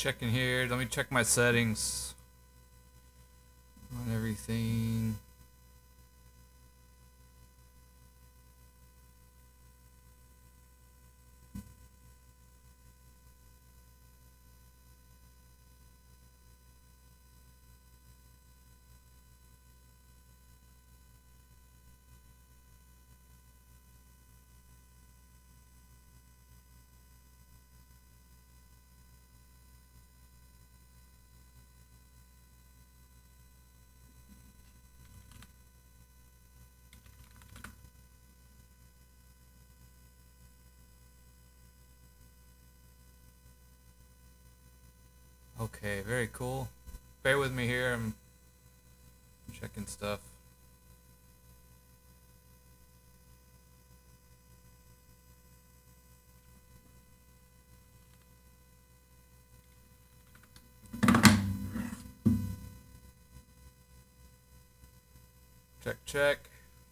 checking here. Let me check my settings on everything. Okay, very cool. Bear with me here. I'm checking stuff. Check, check.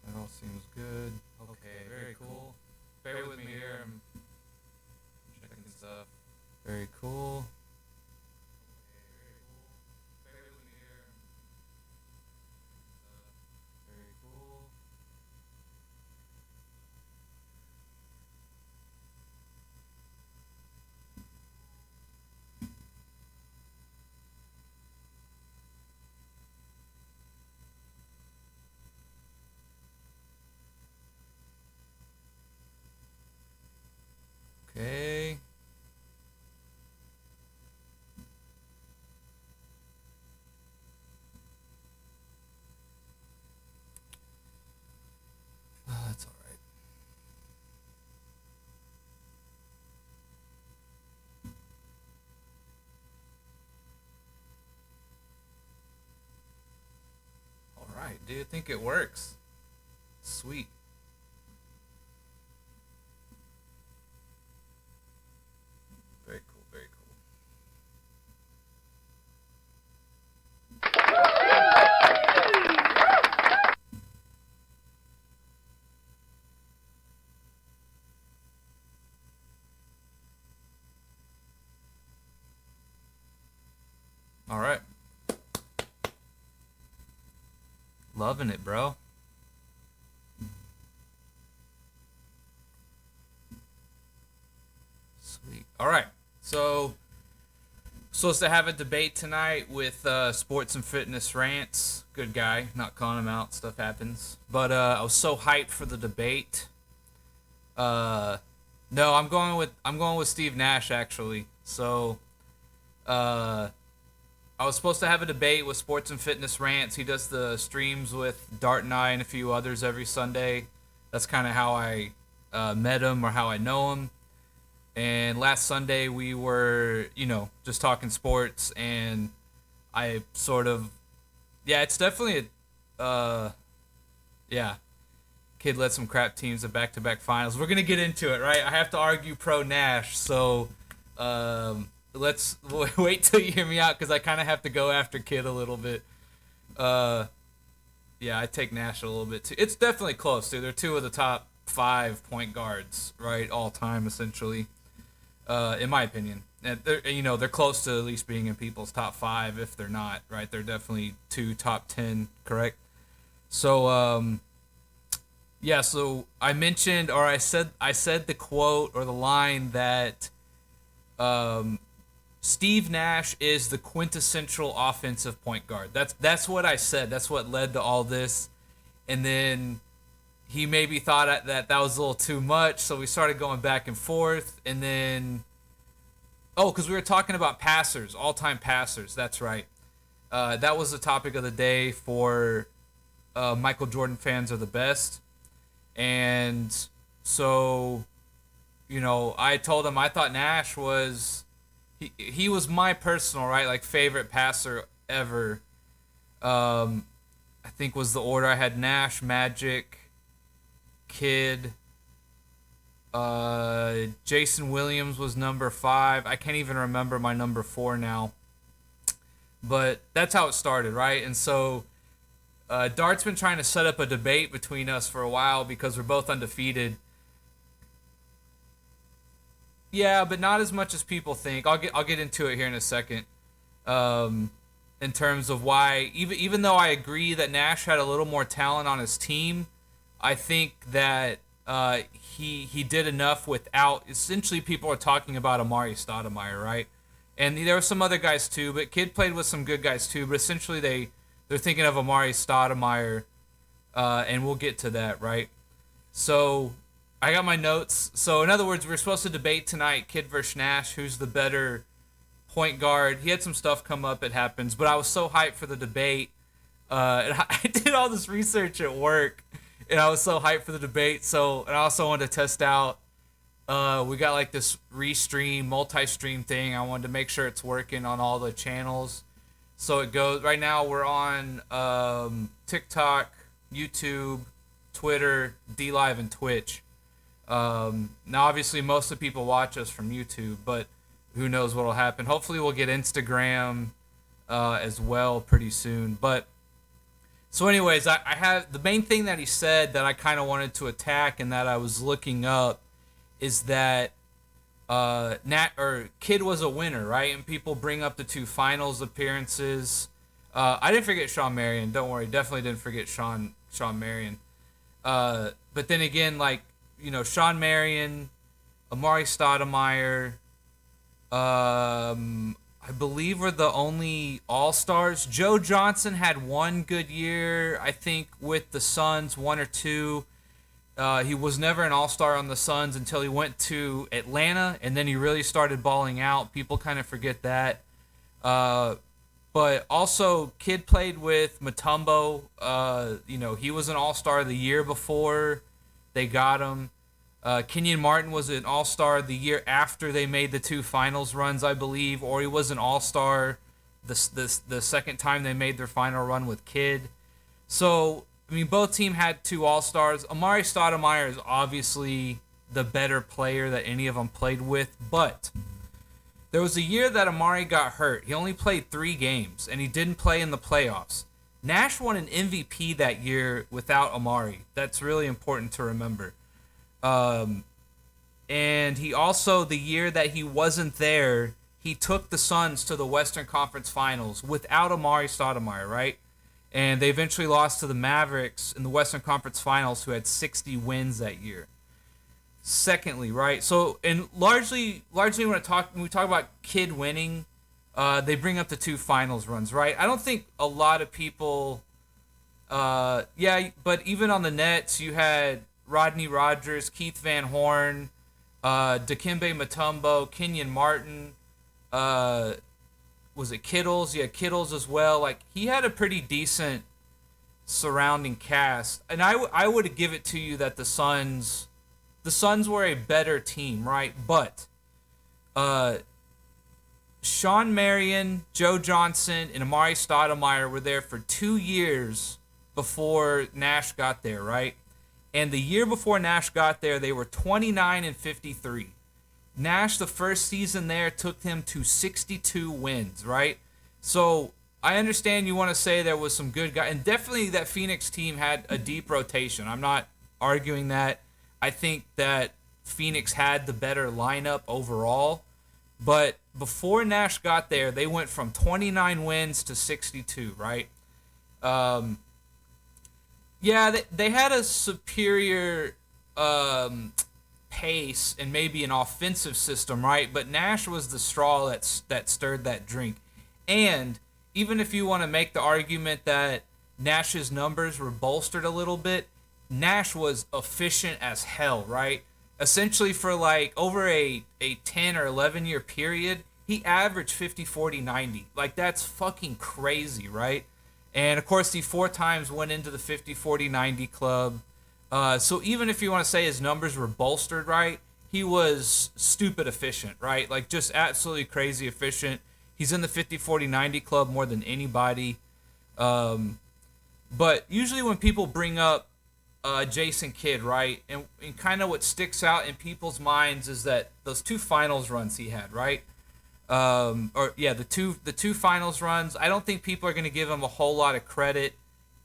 That all seems good. Okay, very cool. Bear with me here. I'm checking stuff. Very cool. Very cool. Okay. That's all right. All right. Do you think it works? Sweet. Very cool. Very cool. All right. Loving it, bro. Sweet. All right. So, supposed to have a debate tonight with Sports and Fitness Rants. Good guy. Not calling him out. Stuff happens. But I was so hyped for the debate. No, I'm going with Steve Nash actually. So, I was supposed to have a debate with Sports and Fitness Rants. He does the streams with Dart and I and a few others every Sunday. That's kind of how I met him or how I know him. And last Sunday we were, just talking sports, and I sort of, yeah, it's definitely yeah, kid led some crap teams to back-to-back finals. We're gonna get into it, right? I have to argue pro Nash, so let's wait till you hear me out because I kind of have to go after Kid a little bit. Yeah, I take Nash a little bit too. It's definitely close, dude. They're two of the top 5 point guards, right, all time essentially, in my opinion. And they're close to at least being in people's top 5 if they're not, right? They're definitely 2 top 10, correct? So yeah, so I mentioned, or I said the quote or the line that Steve Nash is the quintessential offensive point guard. That's what I said. That's what led to all this. And then he maybe thought that was a little too much, so we started going back and forth. And then, because we were talking about passers, all-time passers. That's right. That was the topic of the day for Michael Jordan fans are the best. And so, I told him I thought Nash was... He was my personal, right, like favorite passer ever. I think was the order I had: Nash, Magic, Kidd. Jason Williams was number 5. I can't even remember my number 4 now. But that's how it started, right? And so Dart's been trying to set up a debate between us for a while because we're both undefeated. Yeah, but not as much as people think. I'll get into it here in a second. Um, in terms of why, even though I agree that Nash had a little more talent on his team, I think that he did enough without. Essentially, people are talking about Amari Stoudemire, right? And there were some other guys too, but Kid played with some good guys too. But essentially, they're thinking of Amari Stoudemire, and we'll get to that, right? So I got my notes. So in other words, we're supposed to debate tonight, Kid versus Nash, who's the better point guard. He had some stuff come up. It happens, but I was so hyped for the debate. And I did all this research at work, and I was so hyped for the debate. So, and I also wanted to test out. We got like this restream, multi-stream thing. I wanted to make sure it's working on all the channels. So it goes. Right now we're on TikTok, YouTube, Twitter, DLive, and Twitch. Now, obviously, most of the people watch us from YouTube, but who knows what will happen. Hopefully, we'll get Instagram as well pretty soon. But so, anyways, I have the main thing that he said that I kind of wanted to attack and that I was looking up is that Kid was a winner, right? And people bring up the two finals appearances. I didn't forget Sean Marion. Don't worry, definitely didn't forget Sean Marion. But then again, like, Sean Marion, Amari Stoudemire, I believe were the only All-Stars. Joe Johnson had one good year, I think, with the Suns, one or two. He was never an All-Star on the Suns until he went to Atlanta, and then he really started balling out. People kind of forget that. But also, Kid played with Mutombo. He was an All-Star the year before they got him. Kenyon Martin was an All-Star the year after they made the two finals runs, I believe, or he was an All-Star the second time they made their final run with Kid. So, I mean, both teams had two All-Stars. Amari Stoudemire is obviously the better player that any of them played with, but there was a year that Amari got hurt. He only played 3 games, and he didn't play in the playoffs. Nash won an MVP that year without Amari. That's really important to remember. And he also, the year that he wasn't there, he took the Suns to the Western Conference Finals without Amari Stoudemire, right? And they eventually lost to the Mavericks in the Western Conference Finals, who had 60 wins that year. Secondly, right? So, and largely when we talk about Kid winning, they bring up the two finals runs, right? I don't think a lot of people, but even on the Nets, you had Rodney Rogers, Keith Van Horn, Dikembe Mutombo, Kenyon Martin, was it Kittles? Yeah, Kittles as well. Like, he had a pretty decent surrounding cast. And I would give it to you that the Suns were a better team, right? But Sean Marion, Joe Johnson, and Amari Stoudemire were there for 2 years before Nash got there, right? And the year before Nash got there, they were 29-53. Nash, the first season there, took him to 62 wins, right? So I understand you want to say there was some good guys, and definitely that Phoenix team had a deep rotation. I'm not arguing that. I think that Phoenix had the better lineup overall. But before Nash got there, they went from 29 wins to 62, right? They had a superior pace and maybe an offensive system, right? But Nash was the straw that stirred that drink. And even if you want to make the argument that Nash's numbers were bolstered a little bit, Nash was efficient as hell, right? Essentially for like over a 10 or 11 year period, he averaged 50, 40, 90. Like, that's fucking crazy, right? And of course, he 4 times went into the 50, 40, 90 club. So even if you want to say his numbers were bolstered, right, he was stupid efficient, right? Like, just absolutely crazy efficient. He's in the 50, 40, 90 club more than anybody. But usually when people bring up Jason Kidd, right, and kind of what sticks out in people's minds is that those 2 finals runs he had, right? The two finals runs. I don't think people are going to give him a whole lot of credit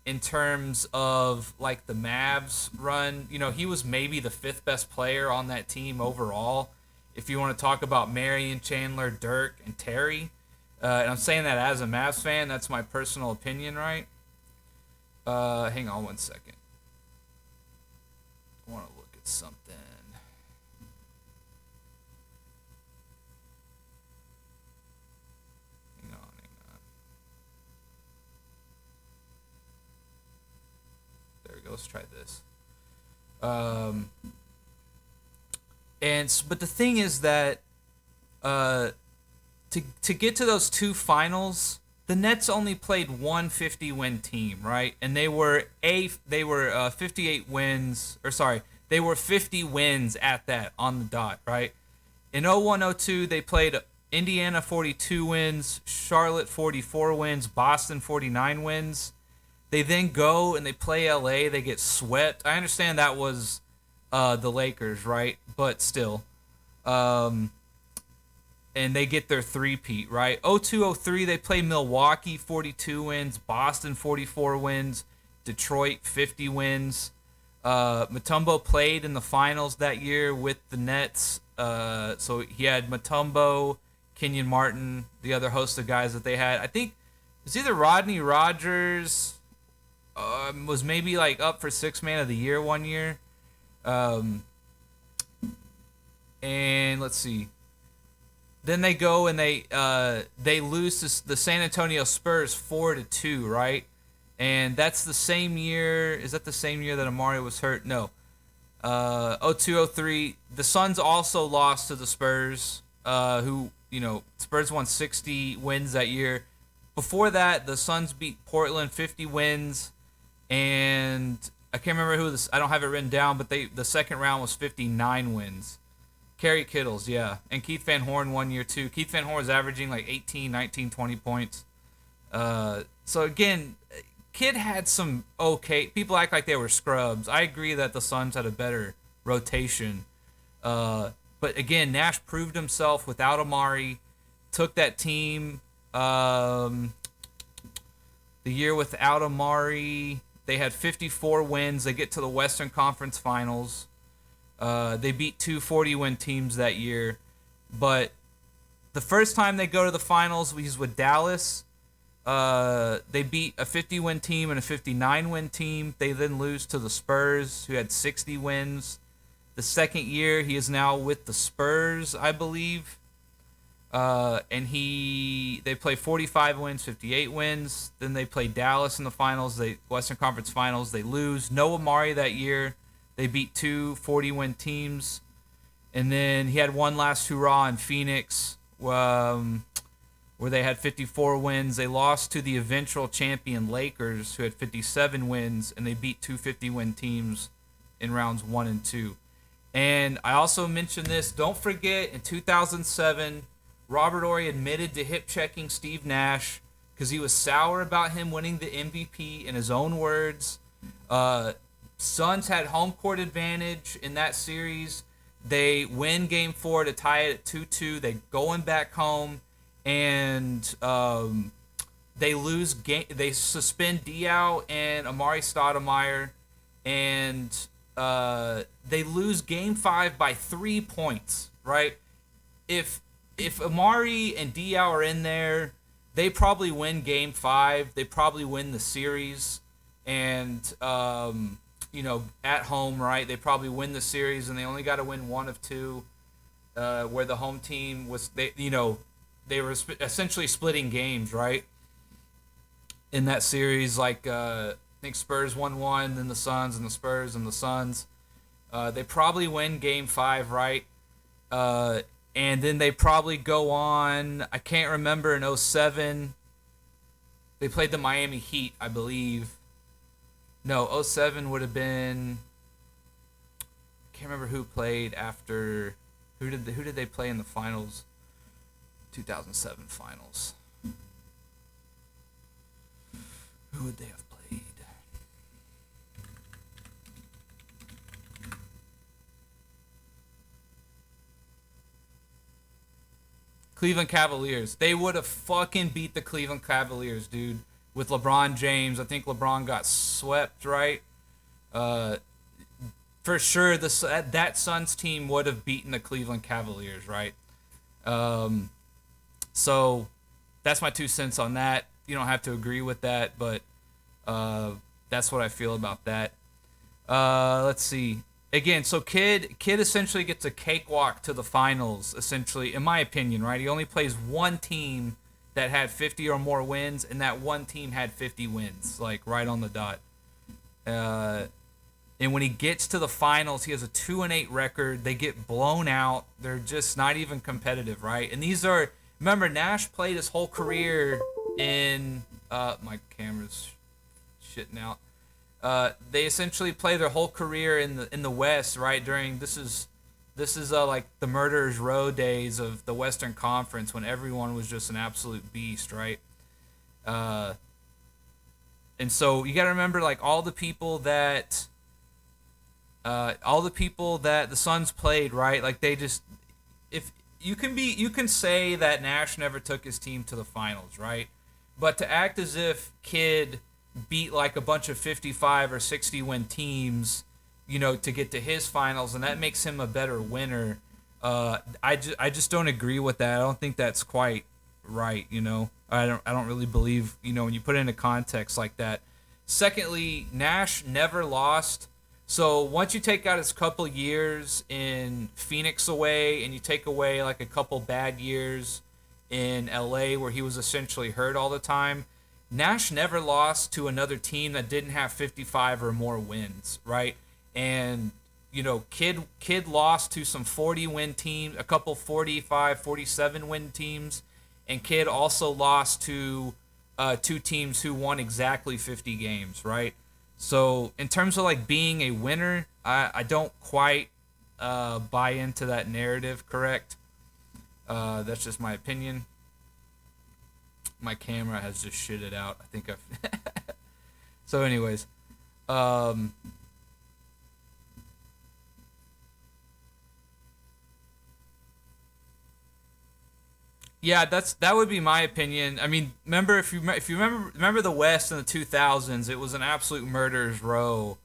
in terms of like the Mavs run. You know, he was maybe the 5th best player on that team overall. If you want to talk about Marion, Chandler, Dirk, and Terry, and I'm saying that as a Mavs fan, that's my personal opinion, right? Hang on one second. I want to look at something. Hang on. There we go. Let's try this. But the thing is that to get to those two finals, the Nets only played one 50-win team, right? And they were 58 wins, or sorry, they were 50 wins at that on the dot, right? In 01-02, they played Indiana 42 wins, Charlotte 44 wins, Boston 49 wins. They then go and they play LA, they get swept. I understand that was the Lakers, right? But still. And they get their three-peat, right? 02-03, they play Milwaukee, 42 wins. Boston, 44 wins. Detroit, 50 wins. Mutombo played in the finals that year with the Nets. So he had Mutombo, Kenyon Martin, the other host of guys that they had. I think it's either Rodney Rogers was maybe like up for Sixth Man of the Year one year. And let's see. Then they go and they lose to the San Antonio Spurs 4-2, right? And that's the same year. Is that the same year that Amari was hurt? No. 02-03. The Suns also lost to the Spurs, who, Spurs won 60 wins that year. Before that, the Suns beat Portland 50 wins, and I can't remember who this. I don't have it written down, but the second round was 59 wins. Kerry Kittles, yeah. And Keith Van Horn 1 year too. Keith Van Horn was averaging like 18, 19, 20 points. So again, Kid had some okay. People act like they were scrubs. I agree that the Suns had a better rotation. But again, Nash proved himself without Amari. Took that team the year without Amari. They had 54 wins. They get to the Western Conference Finals. They beat two 40-win teams that year. But the first time they go to the finals was with Dallas. They beat a 50-win team and a 59-win team. They then lose to the Spurs, who had 60 wins. The second year, he is now with the Spurs, I believe. And they play 45 wins, 58 wins. Then they play Dallas in the finals, Western Conference Finals. They lose. No Amari that year. They beat two 40-win teams. And then he had one last hurrah in Phoenix, where they had 54 wins. They lost to the eventual champion Lakers, who had 57 wins, and they beat two 50-win teams in rounds 1 and 2. And I also mentioned this. Don't forget, in 2007, Robert Horry admitted to hip-checking Steve Nash because he was sour about him winning the MVP in his own words. Suns had home court advantage in that series. They win Game 4 to tie it at 2-2. They going back home, and they lose game. They suspend Diaw and Amari Stoudemire, and they lose Game 5 by 3 points. Right? If Amari and Diaw are in there, they probably win Game 5. They probably win the series, and at home, right? They probably win the series, and they only got to win one of two. Where the home team was, they were essentially splitting games, right? In that series, I think Spurs won one, then the Suns, and the Spurs and the Suns. They probably win Game 5, right? And then they probably go on. I can't remember in 07. They played the Miami Heat, I believe. No, 07 would have been. I can't remember who played after. Who did they play in the finals? 2007 finals. Who would they have played? Cleveland Cavaliers. They would have fucking beat the Cleveland Cavaliers, dude. With LeBron James. I think LeBron got swept, right? for sure that Suns team would have beaten the Cleveland Cavaliers, right? Um, so that's my 2 cents on that. You don't have to agree with that, but uh, that's what I feel about that. Let's see. Again, so Kid essentially gets a cakewalk to the finals. Essentially, in my opinion, right? He only plays one team that had 50 or more wins, and that one team had 50 wins, like right on the dot. Uh, and when he gets to the finals, he has a 2-8 record. They get blown out. They're just not even competitive, right? And these are, remember, Nash played his whole career in my camera's shitting out. They essentially play their whole career in the West, right? During this is like the Murderers Row days of the Western Conference when everyone was just an absolute beast, right? Uh, and so you got to remember, like all the people that the Suns played, right? Like they just, if you can say that Nash never took his team to the finals, right? But to act as if Kid beat like a bunch of 55 or 60 win teams, to get to his finals, and that makes him a better winner. I just don't agree with that. I don't think that's quite right. I don't really believe when you put it into context like that. Secondly, Nash never lost. So once you take out his couple years in Phoenix away, and you take away like a couple bad years in LA where he was essentially hurt all the time, Nash never lost to another team that didn't have 55 or more wins, right? And Kid lost to some 40 win teams, a couple 45, 47 win teams, and Kid also lost to two teams who won exactly 50 games, right? So in terms of like being a winner, I don't quite buy into that narrative, correct? That's just my opinion. My camera has just shitted out. I think I've... So anyways, yeah, that would be my opinion. I mean, remember if you remember the West in the 2000s, it was an absolute murderer's row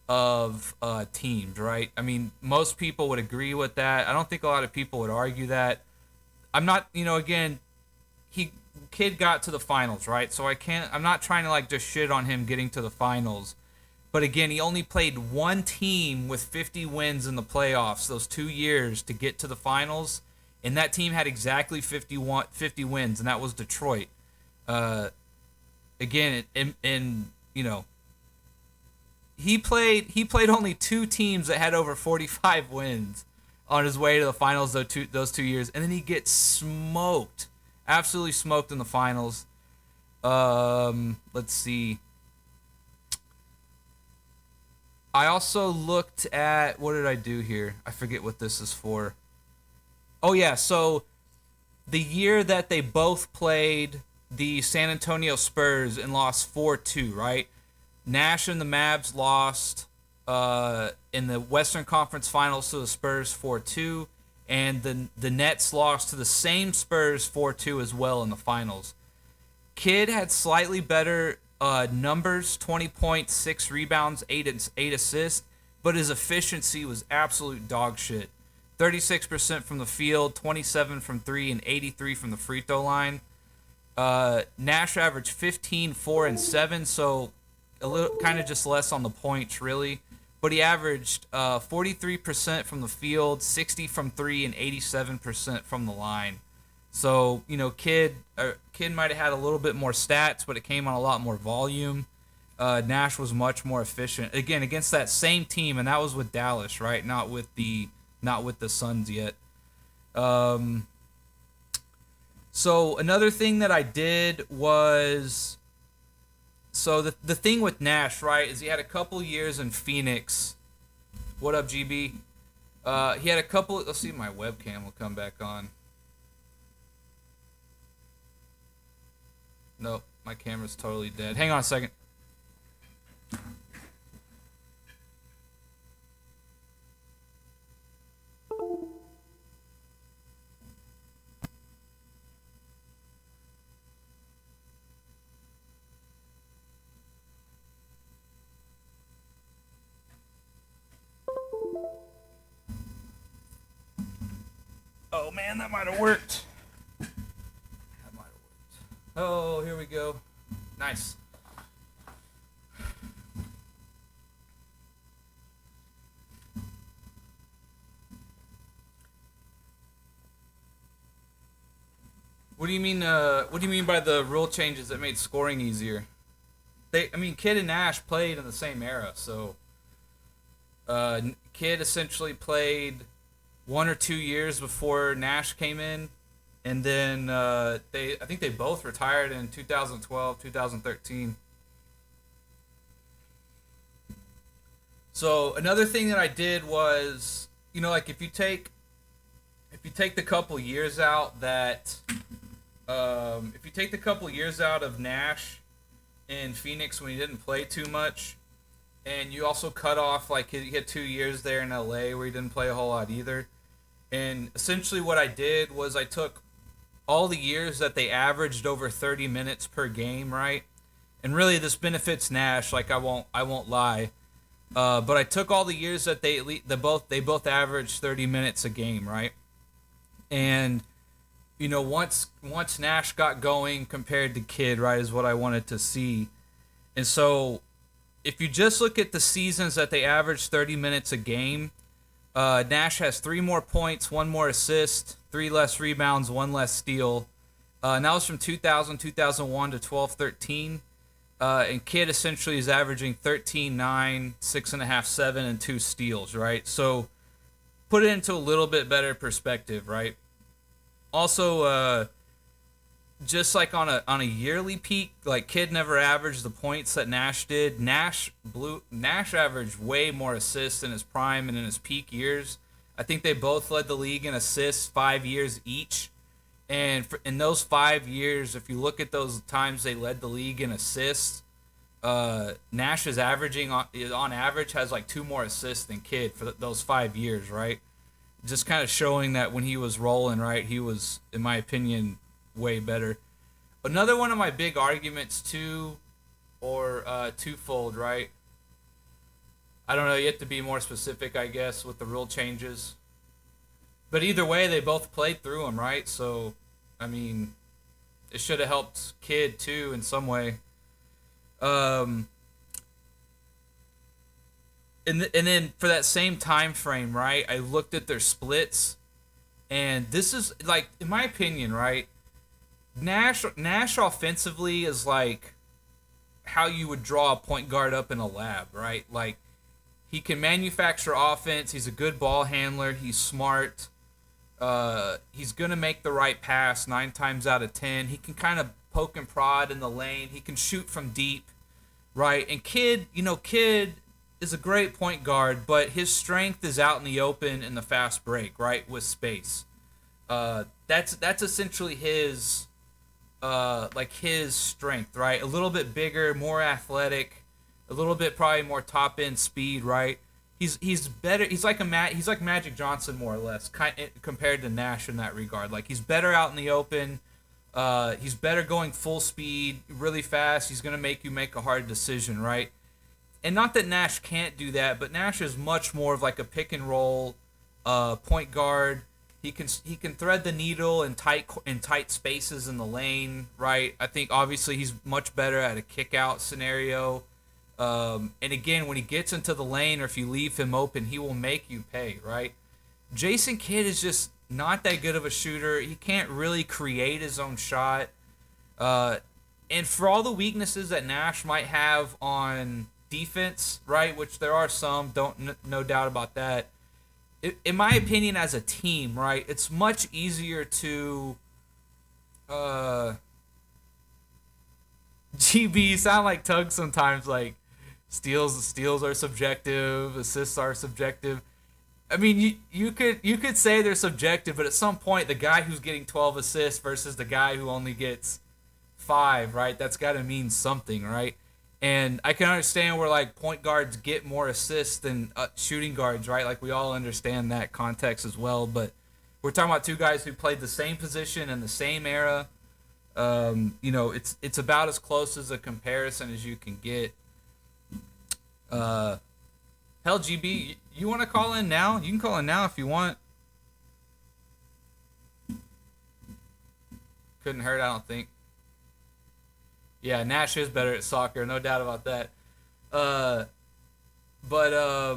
of teams, right? I mean, most people would agree with that. I don't think a lot of people would argue that. I'm not, again, Kid got to the finals, right? So I'm not trying to like just shit on him getting to the finals. But again, he only played one team with 50 wins in the playoffs those 2 years to get to the finals. And that team had exactly 50 wins, and that was Detroit. Again, he played only two teams that had over 45 wins on his way to the finals those 2 years, and then he gets smoked, absolutely smoked in the finals. Let's see. I also looked at, what did I do here? I forget what this is for. Oh yeah, so the year that they both played the San Antonio Spurs and lost 4-2, right? Nash and the Mavs lost in the Western Conference Finals to the Spurs 4-2, and the Nets lost to the same Spurs 4-2 as well in the finals. Kid had slightly better numbers, 20 points, 6 rebounds, 8 assists, but his efficiency was absolute dog shit. 36% from the field, 27 from 3, and 83 from the free throw line. Nash averaged 15, 4, and 7, so a little kind of just less on the points, really. But he averaged 43% from the field, 60 from 3, and 87% from the line. So, Kid might have had a little bit more stats, but it came on a lot more volume. Nash was much more efficient. Again, against that same team, and that was with Dallas, right? Not with the Suns yet. So another thing that I did was, so the thing with Nash, right, is he had a couple years in Phoenix. What up, GB? He had a couple. Let's see if my webcam will come back on. Nope, my camera's totally dead. Hang on a second. Oh man, that might have worked. That might have worked. Oh, here we go. Nice. What do you mean? What do you mean by the rule changes that made scoring easier? Kid and Nash played in the same era, so Kid essentially played 1 or 2 years before Nash came in, and then I think they both retired in 2012, 2013. So another thing that I did was, like if you take the couple years out that if you take the couple years out of Nash in Phoenix when he didn't play too much, and you also cut off, like, he had 2 years there in LA where he didn't play a whole lot either. And essentially what I did was I took all the years that they averaged over 30 minutes per game, right? And really this benefits Nash, like, I won't lie. But I took all the years that they both averaged 30 minutes a game, right? And once Nash got going compared to Kid, right, is what I wanted to see. And so if you just look at the seasons that they averaged 30 minutes a game, Nash has 3 more points, 1 more assist, 3 less rebounds, 1 less steal. And that was from 2000, 2001 to 12, 13. And Kid essentially is averaging 13, 9, 6.5, 7, and 2 steals, right? So put it into a little bit better perspective, right? Also, just like on a yearly peak, like, Kid never averaged the points that Nash did. Nash averaged way more assists in his prime and in his peak years. I think they both led the league in assists 5 years each. And in those 5 years, if you look at those times they led the league in assists, Nash is averaging on average has like 2 more assists than Kid for those 5 years, right? Just kind of showing that when he was rolling, right, he was, in my opinion, way better. Another one of my big arguments too, or twofold, right? I don't know, you have to be more specific, I guess, with the rule changes. But either way, they both played through them, right? So, I mean, it should have helped Kid too in some way. And then for that same time frame, right, I looked at their splits, and this is, like, in my opinion, right, Nash offensively is like how you would draw a point guard up in a lab, right? Like, he can manufacture offense. He's a good ball handler. He's smart. He's gonna make the right pass 9 times out of 10. He can kind of poke and prod in the lane. He can shoot from deep, right? And Kid is a great point guard, but his strength is out in the open in the fast break, right, with space. That's essentially his his strength, right? A little bit bigger, more athletic, a little bit probably more top end speed, right? He's better. He's like Magic Johnson, more or less, compared to Nash in that regard. Like, he's better out in the open. He's better going full speed, really fast. He's gonna make you make a hard decision, right? And not that Nash can't do that, but Nash is much more of like a pick and roll point guard. He can thread the needle in tight spaces in the lane, right? I think obviously he's much better at a kick out scenario. And again, when he gets into the lane, or if you leave him open, he will make you pay, right? Jason Kidd is just not that good of a shooter. He can't really create his own shot. And for all the weaknesses that Nash might have on defense, right, which there are some, no doubt about that. In my opinion, as a team, right, it's much easier to GB sound like Tug sometimes, like steals are subjective, assists are subjective. I mean, you could say they're subjective, but at some point, the guy who's getting 12 assists versus the guy who only gets 5, right? That's got to mean something, right? And I can understand where, like, point guards get more assists than shooting guards, right? Like, we all understand that context as well. But we're talking about 2 guys who played the same position in the same era. It's about as close as a comparison as you can get. Hell, GB, you want to call in now? You can call in now if you want. couldn't hurt, I don't think. Yeah, Nash is better at soccer, no doubt about that. Uh, but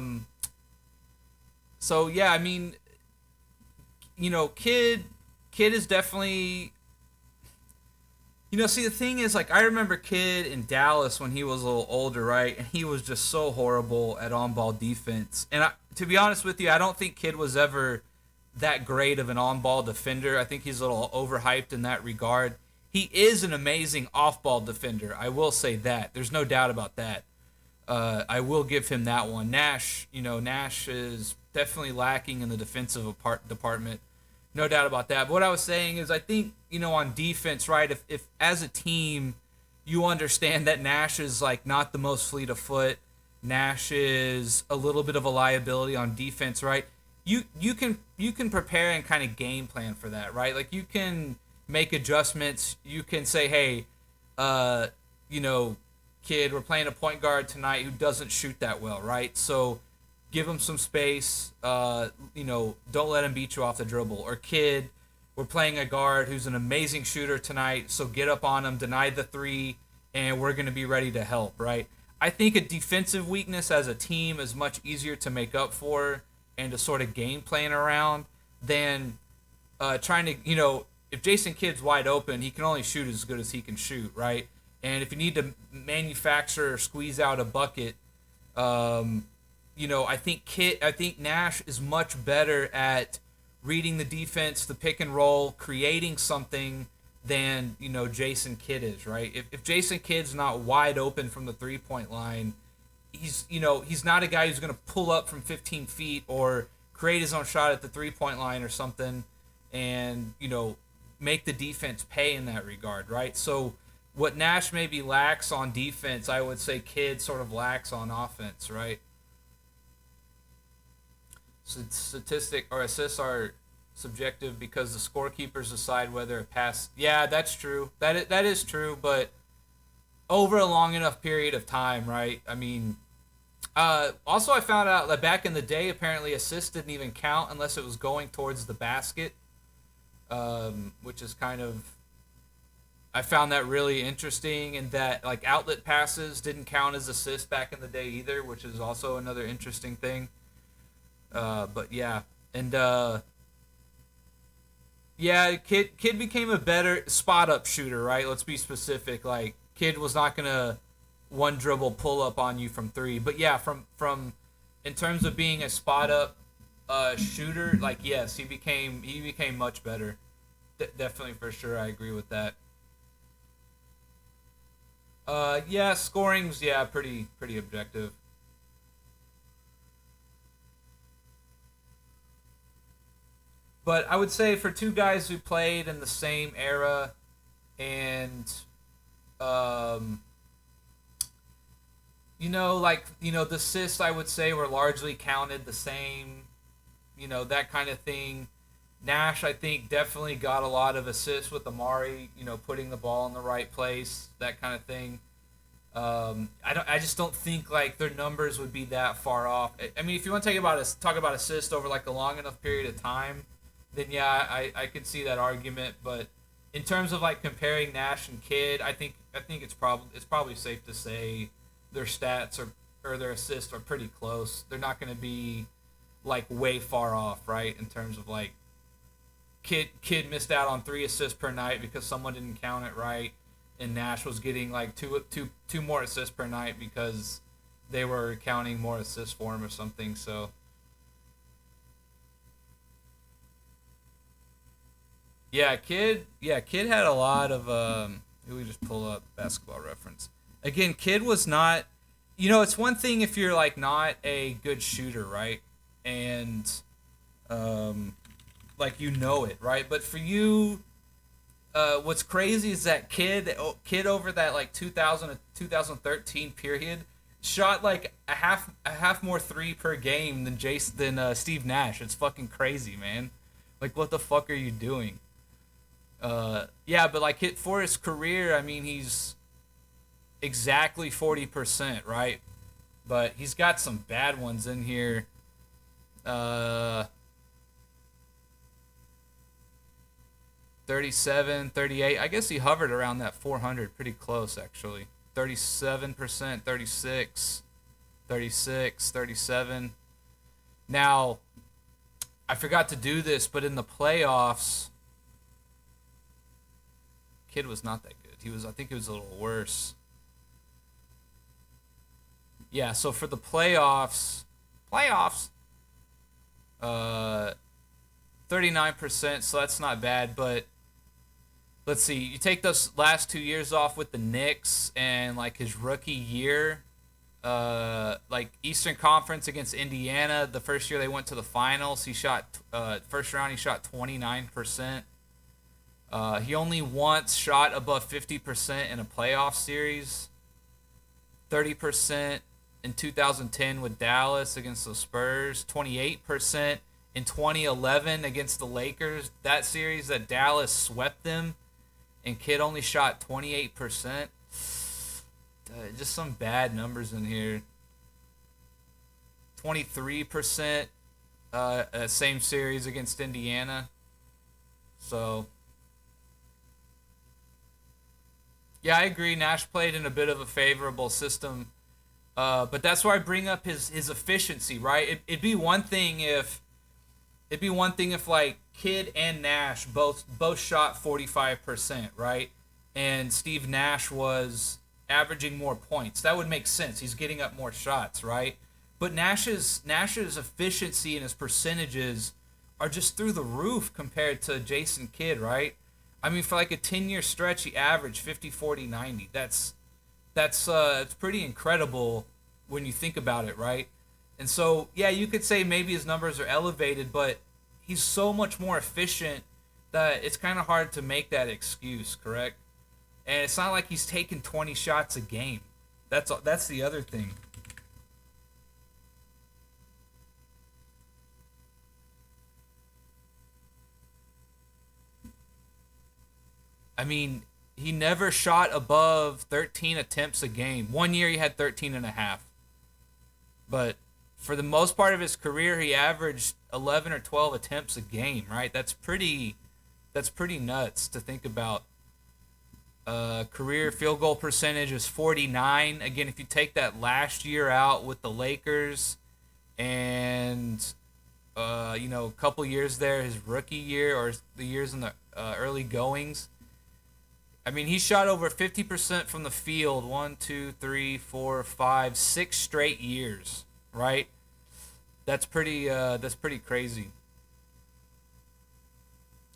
so yeah, I mean, Kid is definitely. See, the thing is, like, I remember Kid in Dallas when he was a little older, right? And he was just so horrible at on-ball defense. And to be honest with you, I don't think Kid was ever that great of an on-ball defender. I think he's a little overhyped in that regard. He is an amazing off-ball defender. I will say that. There's no doubt about that. I will give him that one. Nash is definitely lacking in the defensive department. No doubt about that. But what I was saying is, I think, on defense, right, if as a team you understand that Nash is, like, not the most fleet of foot, Nash is a little bit of a liability on defense, right? You can prepare and kind of game plan for that, right? Like, you can make adjustments. You can say, hey, uh, you know, kid, we're playing a point guard tonight who doesn't shoot that well, right? So give him some space. Don't let him beat you off the dribble. Or kid, we're playing a guard who's an amazing shooter tonight, so get up on him, deny the three, and we're going to be ready to help, right? I think a defensive weakness as a team is much easier to make up for and to sort of game plan around than trying to, if Jason Kidd's wide open, he can only shoot as good as he can shoot, right? And if you need to manufacture or squeeze out a bucket, I think Nash is much better at reading the defense, the pick and roll, creating something than Jason Kidd is, right? If Jason Kidd's not wide open from the 3-point line, he's not a guy who's going to pull up from 15 feet or create his own shot at the 3-point line or something, and make the defense pay in that regard, right? So what Nash maybe lacks on defense, I would say Kidd sort of lacks on offense, right? Statistic or assists are subjective because the scorekeepers decide whether a pass. Yeah, that's true. That is true, but over a long enough period of time, right? I mean, also I found out that back in the day, apparently assists didn't even count unless it was going towards the basket, which is kind of. I found that really interesting, and that like outlet passes didn't count as assists back in the day either, which is also another interesting thing. But yeah, and Kid became a better spot up shooter, right? Let's be specific. Like Kid was not gonna one dribble pull up on you from three, but yeah, from in terms of being a spot up shooter, like yes, he became much better. Definitely for sure, I agree with that. Scoring's pretty objective. But I would say for two guys who played in the same era, and um, the assists I would say were largely counted the same, that kind of thing. Nash, I think, definitely got a lot of assists with Amari, putting the ball in the right place, that kind of thing. I just don't think like their numbers would be that far off. I mean, if you want to talk about assists over like a long enough period of time, then yeah, I could see that argument. But in terms of like comparing Nash and Kidd, I think it's probably safe to say their stats or their assists are pretty close. They're not going to be like way far off, right? In terms of like Kidd missed out on 3 assists per night because someone didn't count it right, and Nash was getting like two more assists per night because they were counting more assists for him or something. So Kid had a lot of we just pull up basketball reference. Again, Kid was not, it's one thing if you're like not a good shooter, right? And like it, right? But for you, what's crazy is that Kid over that like 2000 to 2013 period shot like a half more three per game than Steve Nash. It's fucking crazy, man. Like, what the fuck are you doing? But like for his career, I mean, he's exactly 40%, right? But he's got some bad ones in here. 37, 38. I guess he hovered around that 400, pretty close actually. 37%, 36, 36, 37. Now, I forgot to do this, but in the playoffs, Kid was not that good. I think he was a little worse. Yeah, so for the playoffs, uh, 39%, so that's not bad, but let's see. You take those last 2 years off with the Knicks and like his rookie year, like Eastern Conference against Indiana, the first year they went to the finals, he shot first round he shot 29%. He only once shot above 50% in a playoff series. 30% in 2010 with Dallas against the Spurs. 28% in 2011 against the Lakers. That series that Dallas swept them, and Kid only shot 28%. Just some bad numbers in here. 23% same series against Indiana. So, yeah, I agree. Nash played in a bit of a favorable system, but that's why I bring up his efficiency, right? It'd be one thing if like Kidd and Nash both shot 45%, right? And Steve Nash was averaging more points. That would make sense. He's getting up more shots, right? But Nash's efficiency and his percentages are just through the roof compared to Jason Kidd, right? I mean, for like a 10-year stretch, he averaged 50, 40, 90. That's it's pretty incredible when you think about it, right? And so, yeah, you could say maybe his numbers are elevated, but he's so much more efficient that it's kind of hard to make that excuse, correct? And it's not like he's taking 20 shots a game. That's the other thing. I mean, he never shot above 13 attempts a game. One year he had 13 and a half. But for the most part of his career, he averaged 11 or 12 attempts a game, right? That's pretty nuts to think about. Career field goal percentage is 49. Again, if you take that last year out with the Lakers and a couple years there, his rookie year or the years in the early goings, I mean, he shot over 50% from the field 1, 2, 3, 4, 5, 6 straight years, right? That's pretty crazy.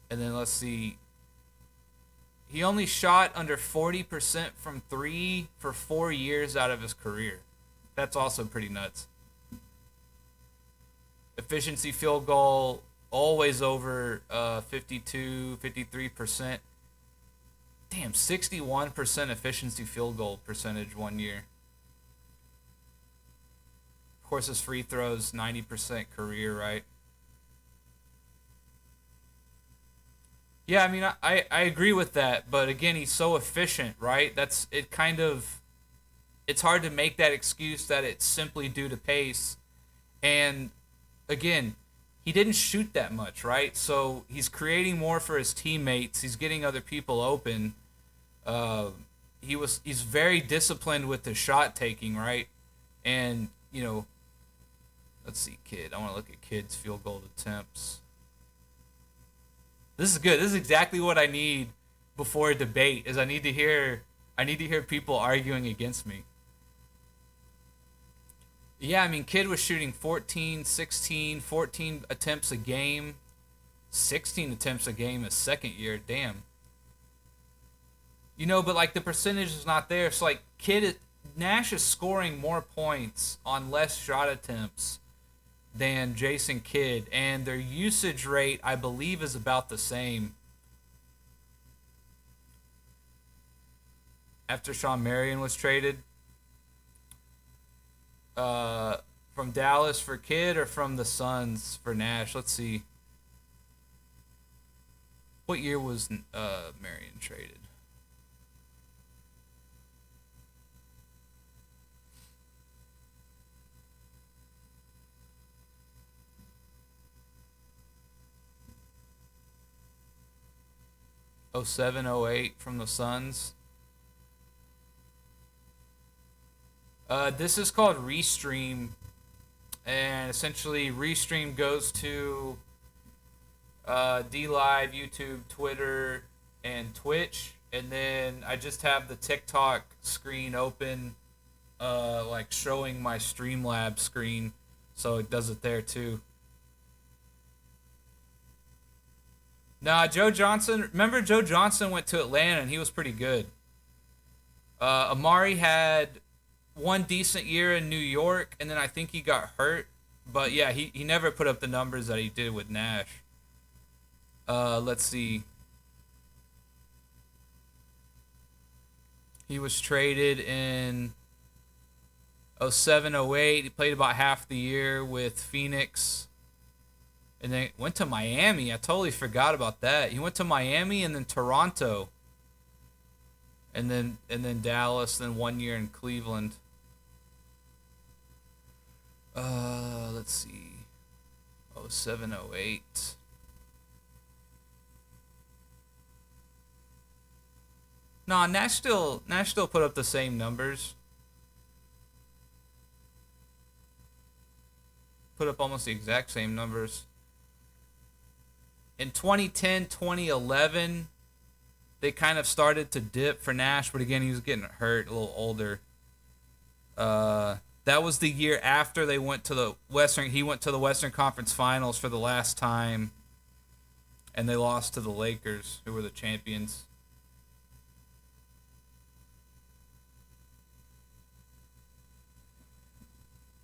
And then let's see. He only shot under 40% from 3 for 4 years out of his career. That's also pretty nuts. Efficiency field goal always over 52, 53%. Damn, 61% efficiency field goal percentage one year. Of course, his free throws, 90% career, right? Yeah, I mean, I agree with that, but again, he's so efficient, right? It's hard to make that excuse that it's simply due to pace. And again, he didn't shoot that much, right? So he's creating more for his teammates. He's getting other people open. He's very disciplined with his shot taking, right? And let's see, Kidd. I want to look at Kidd's field goal attempts. This is good. This is exactly what I need before a debate. I need to hear people arguing against me. Yeah, I mean, Kidd was shooting 14, 16, 14 attempts a game, 16 attempts a game his second year. Damn. But like the percentage is not there. So like Nash is scoring more points on less shot attempts than Jason Kidd, and their usage rate, I believe, is about the same. After Shawn Marion was traded from Dallas for Kidd or from the Suns for Nash. Let's see. What year was Marion traded? 07, 08 from the Suns. This is called Restream, and essentially Restream goes to D Live, YouTube, Twitter, and Twitch, and then I just have the TikTok screen open, like showing my Streamlabs screen, so it does it there too. Nah, Joe Johnson. Remember, Joe Johnson went to Atlanta and he was pretty good. Amari had one decent year in New York, and then I think he got hurt. But yeah, he never put up the numbers that he did with Nash. Let's see. He was traded in 07, 08. He played about half the year with Phoenix. And then went to Miami. I totally forgot about that. He went to Miami and then Toronto. And then Dallas, then 1 year in Cleveland. Let's see. 07, 08. Nah, Nash still put up the same numbers. Put up almost the exact same numbers. In 2010, 2011, they kind of started to dip for Nash, but again, he was getting hurt, a little older. That was the year after they went to the Western. He went to the Western Conference Finals for the last time, and they lost to the Lakers, who were the champions.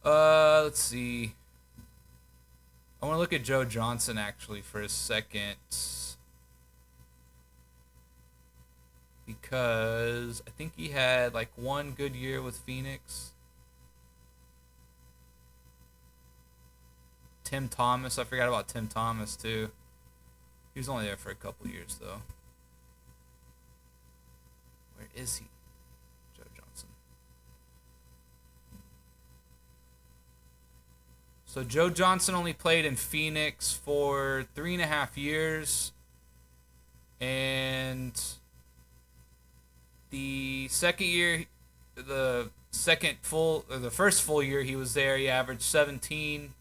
Let's see. I want to look at Joe Johnson actually for a second, because I think he had like one good year with Phoenix. Tim Thomas, I forgot about Tim Thomas too. He was only there for a couple years though. Where is he? Joe Johnson. So Joe Johnson only played in Phoenix for 3.5 years. And the second year, the first full year he was there, he averaged 17.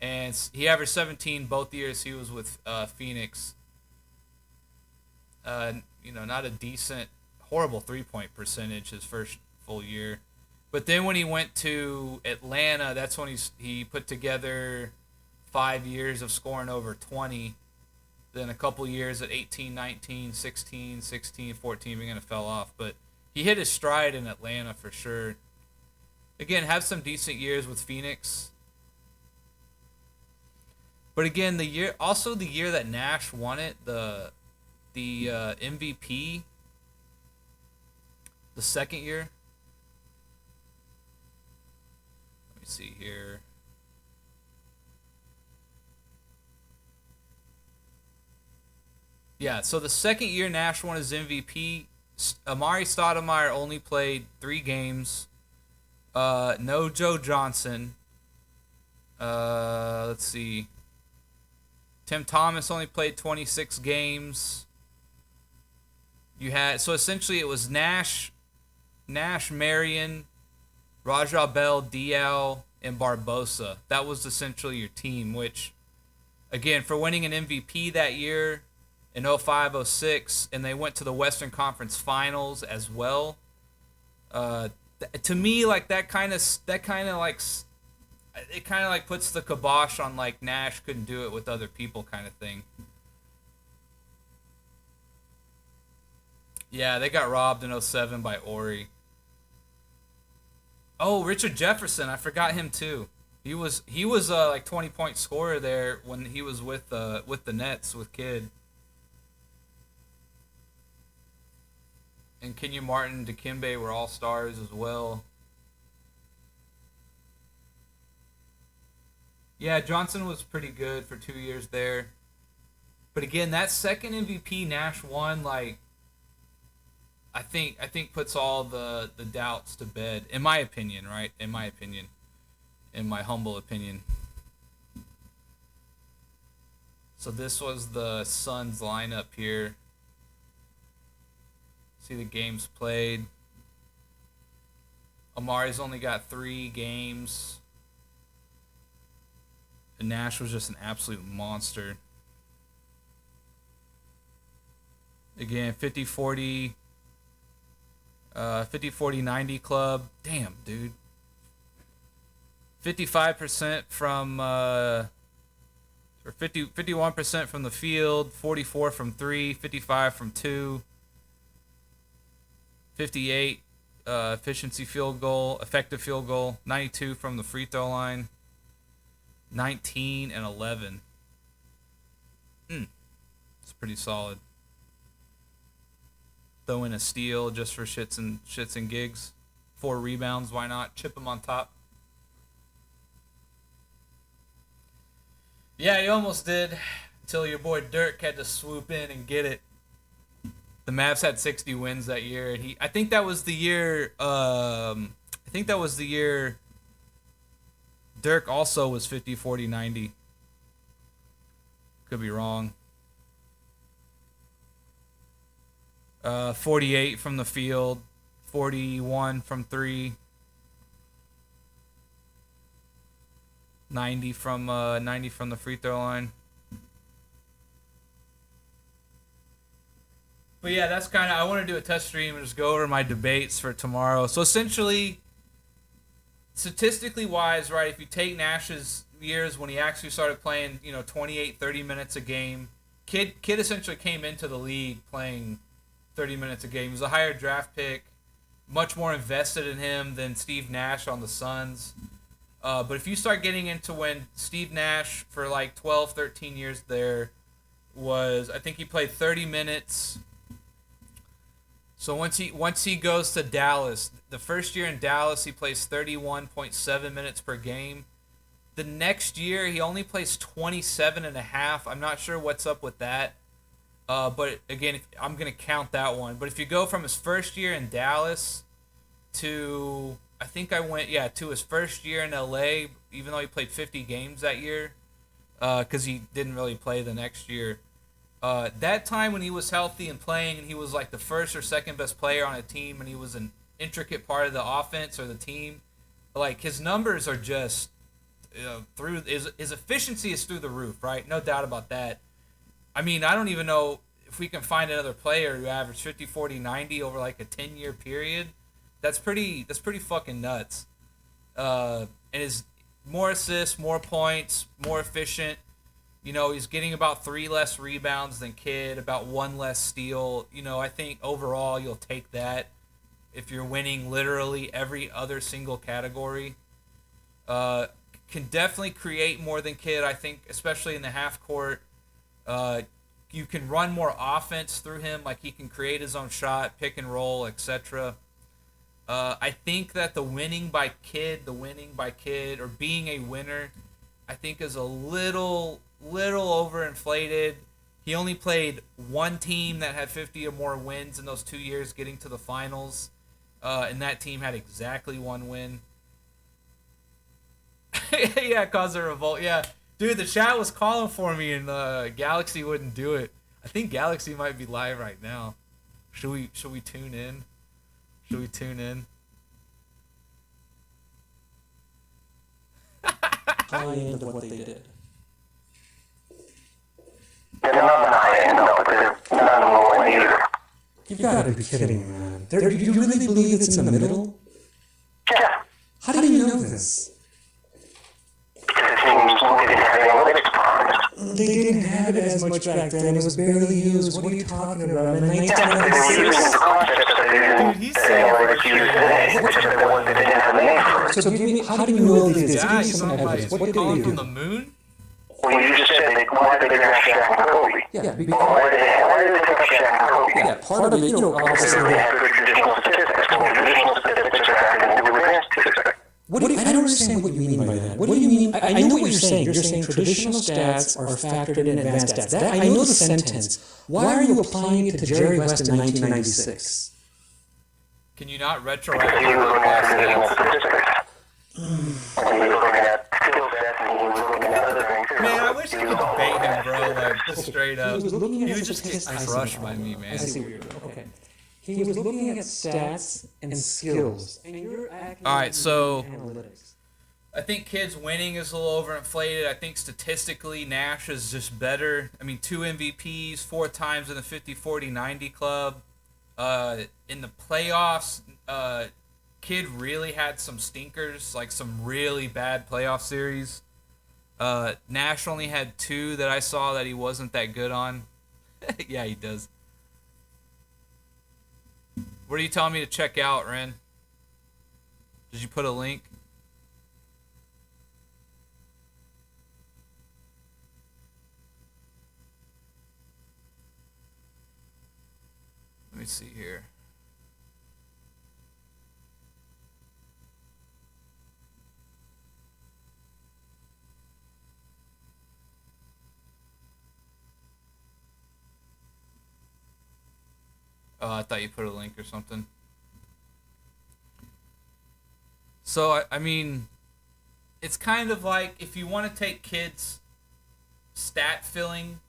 And he averaged 17 both years he was with Phoenix. Not a decent, horrible 3-point percentage his first full year. But then when he went to Atlanta, that's when he put together 5 years of scoring over 20. Then a couple years at 18, 19, 16, 14, beginning to fell off. But he hit his stride in Atlanta for sure. Again, have some decent years with Phoenix. But again, the year that Nash won it, the MVP, the second year. Let me see here. Yeah, so the second year Nash won his MVP, Amari Stoudemire only played 3 games. No Joe Johnson. Let's see. Tim Thomas only played 26 games. So essentially it was Nash, Marion, Raja Bell, Dial, and Barbosa. That was essentially your team, which, again, for winning an MVP that year in 05, 06, and they went to the Western Conference Finals as well. To me, like that kind of puts the kibosh on like Nash couldn't do it with other people kind of thing. Yeah, they got robbed in 07 by Ori. Oh, Richard Jefferson, I forgot him too. He was like 20-point scorer there when he was with the Nets with Kidd. And Kenyon Martin, Dikembe were all stars as well. Yeah, Johnson was pretty good for 2 years there. But again, that second MVP Nash won, like, I think puts all the doubts to bed, in my opinion, right? In my humble opinion. So this was the Suns lineup here. See the games played. Amari's only got 3 games. And Nash was just an absolute monster. Again, 50-40, 50-40-90 club. Damn, dude. 55% from, or 51% from the field, 44 from 3, 55 from 2, 58 efficiency field goal, effective field goal, 92 from the free throw line, 19 and 11. It's pretty solid. Throw in a steal just for shits and gigs. 4 rebounds, why not? Chip him on top. Yeah, he almost did until your boy Dirk had to swoop in and get it. The Mavs had 60 wins that year, and I think that was the year. Dirk also was 50-40-90. Could be wrong. 48 from the field, 41 from 3, 90 from the free throw line. But yeah, that's kind of, I want to do a test stream and just go over my debates for tomorrow. So essentially, statistically wise, right, if you take Nash's years when he actually started playing, 28, 30 minutes a game, kid essentially came into the league playing 30 minutes a game. He was a higher draft pick, much more invested in him than Steve Nash on the Suns. But if you start getting into when Steve Nash, for like 12, 13 years there, I think he played 30 minutes. So once he goes to Dallas, the first year in Dallas, he plays 31.7 minutes per game. The next year, he only plays 27 and a half. I'm not sure what's up with that. But again, I'm going to count that one. But if you go from his first year in Dallas to, to his first year in LA, even though he played 50 games that year, because he didn't really play the next year. That time when he was healthy and playing, and he was like the first or second best player on a team, and he was an intricate part of the offense or the team, like his numbers are just through his efficiency is through the roof, right? No doubt about that. I mean, I don't even know if we can find another player who averaged 50, 40, 90 over like a 10-year period. That's pretty fucking nuts. And is more assists, more points, more efficient. He's getting about 3 less rebounds than Kidd, about 1 less steal. I think overall you'll take that if you're winning literally every other single category. Can definitely create more than Kidd, I think, especially in the half court. You can run more offense through him, like he can create his own shot, pick and roll, etc. I think that the winning by Kidd, or being a winner, I think is a little overinflated. He only played one team that had 50 or more wins in those 2 years, getting to the finals, and that team had exactly 1 win. Yeah, cause a revolt. Yeah. Dude, the chat was calling for me, and Galaxy wouldn't do it. I think Galaxy might be live right now. Should we tune in? Should we tune in? High end of what they did. They're not the high end, no, but they're not the low end either. You gotta be kidding me, man. Do you really believe it's in the middle? Yeah. How do you know this? They didn't have it as much back then. It was barely used. What are you talking about? In 1996. Dude, he's saying So give me, how do you know they did this? Give me some somebody. evidence. What did they Calling do? from the moon? Well, you just said they wanted to draft Shaq and Kobe. Yeah, Why did they pick up Shaq and Kobe? yeah, part of it, obviously. They have good traditional statistics. Well, traditional statistics are back into advanced statistics. I don't understand what you mean by that. What do you mean? I know what you're saying. You're saying traditional stats are factored in advanced stats. I know the sentence. Why are you applying it to Jerry West in 1996? Can you not Because he was looking at traditional statistics. And he was looking at skill sets, and he was looking at other things. Man, I wish you could debate him, bro. Like, just straight up. He was looking at You would just get statistics. crushed by me, man. I see what you're doing. Okay. He was looking at stats and skills. And you're acting All right, so analytics. I think Kidd's winning is a little overinflated. I think statistically Nash is just better. I mean, 2 MVPs, 4 times in the 50-40-90 club. In the playoffs, Kidd really had some stinkers, like some really bad playoff series. Nash only had 2 that I saw that he wasn't that good on. Yeah, he does. What are you telling me to check out, Ren? Did you put a link? Let me see here. Oh, I thought you put a link or something. So, I mean, it's kind of like if you want to take Kidd's stat filling,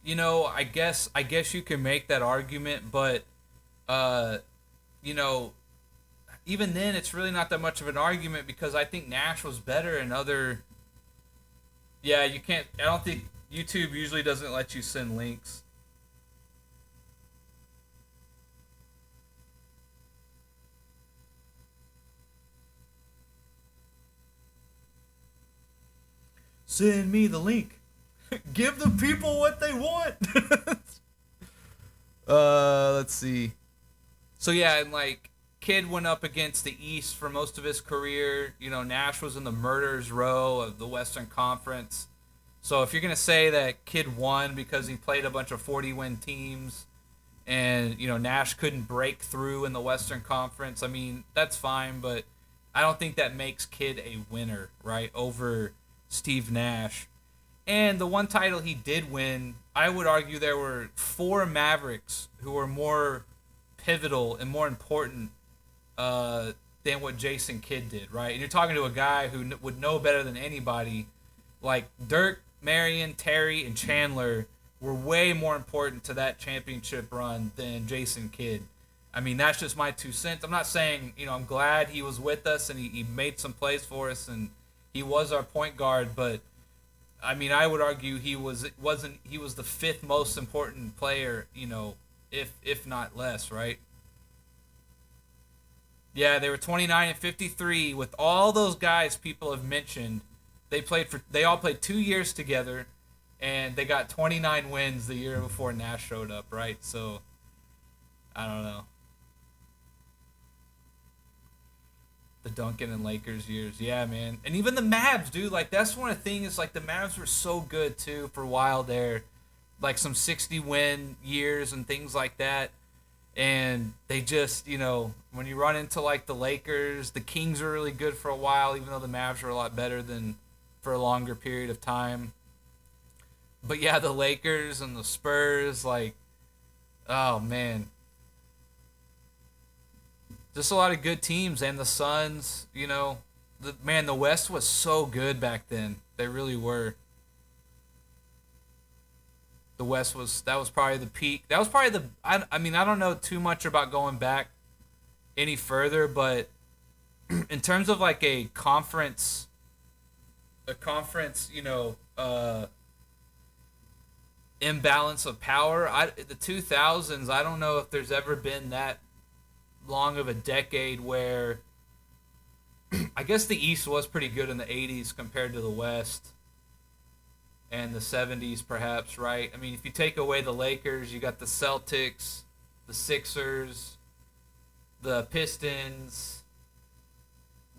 you know, I guess you can make that argument, but you know, even then it's really not that much of an argument because I think Nash was better in other. Yeah, you can't. I don't think YouTube usually doesn't let you send links. Send me the link. Give the people what they want. Let's see. So yeah, and like Kidd went up against the East for most of his career. You know, Nash was in the murderer's row of the Western Conference. So if you're gonna say that Kidd won because he played a bunch of 40-win teams, and you know Nash couldn't break through in the Western Conference, I mean that's fine, but I don't think that makes Kidd a winner, right? Over Steve Nash. And the one title he did win, I would argue there were 4 Mavericks who were more pivotal and more important than what Jason Kidd did, right? And you're talking to a guy who would know better than anybody. Like Dirk, Marion, Terry, and Chandler were way more important to that championship run than Jason Kidd. I mean, that's just my 2 cents. I'm not saying, you know, I'm glad he was with us and he made some plays for us and he was our point guard, but I mean, I would argue he was the 5th most important player, you know, if not less, right? Yeah, they were 29 and 53 with all those guys people have mentioned. They all played 2 years together, and they got 29 wins the year before Nash showed up, right? So, I don't know. The Duncan and Lakers years, yeah, man. And even the Mavs, dude. Like, that's one of the things, like, the Mavs were so good, too, for a while there. Like, some 60-win years and things like that. And they just, you know, when you run into, like, the Lakers, the Kings were really good for a while, even though the Mavs were a lot better than for a longer period of time. But, yeah, the Lakers and the Spurs, like, oh, man. Just a lot of good teams, and the Suns, you know. The West was so good back then. They really were. The West that was probably the peak. That was probably I mean, I don't know too much about going back any further, but in terms of like a conference, you know, imbalance of power, the 2000s, I don't know if there's ever been that long of a decade where I guess the East was pretty good in the 80s compared to the West and the 70s perhaps, right? I mean, if you take away the Lakers, you got the Celtics, the Sixers, the Pistons,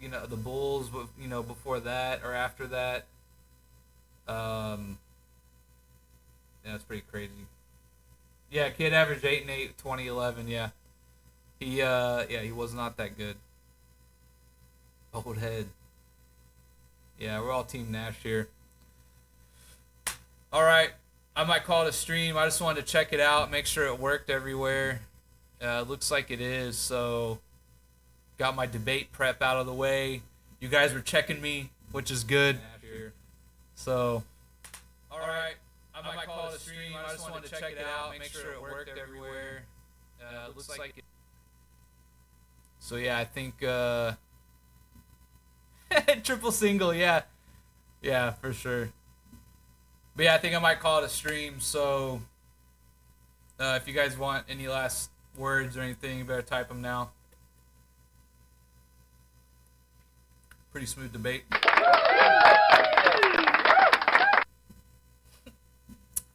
you know, the Bulls, you know, before that or after that. Yeah, that's pretty crazy. Yeah, Kidd averaged 8 and 8 2011, yeah. He was not that good. Old head. Yeah, we're all Team Nash here. All right, I might call it a stream. I just wanted to check it out, make sure it worked everywhere. Looks like it is, so got my debate prep out of the way. You guys were checking me, which is good. So, all right, I might call it a stream. I just wanted to check it out, make sure it worked everywhere. Looks like it. So yeah, I think triple single, yeah. Yeah, for sure. But yeah, I think I might call it a stream, so if you guys want any last words or anything, you better type them now. Pretty smooth debate.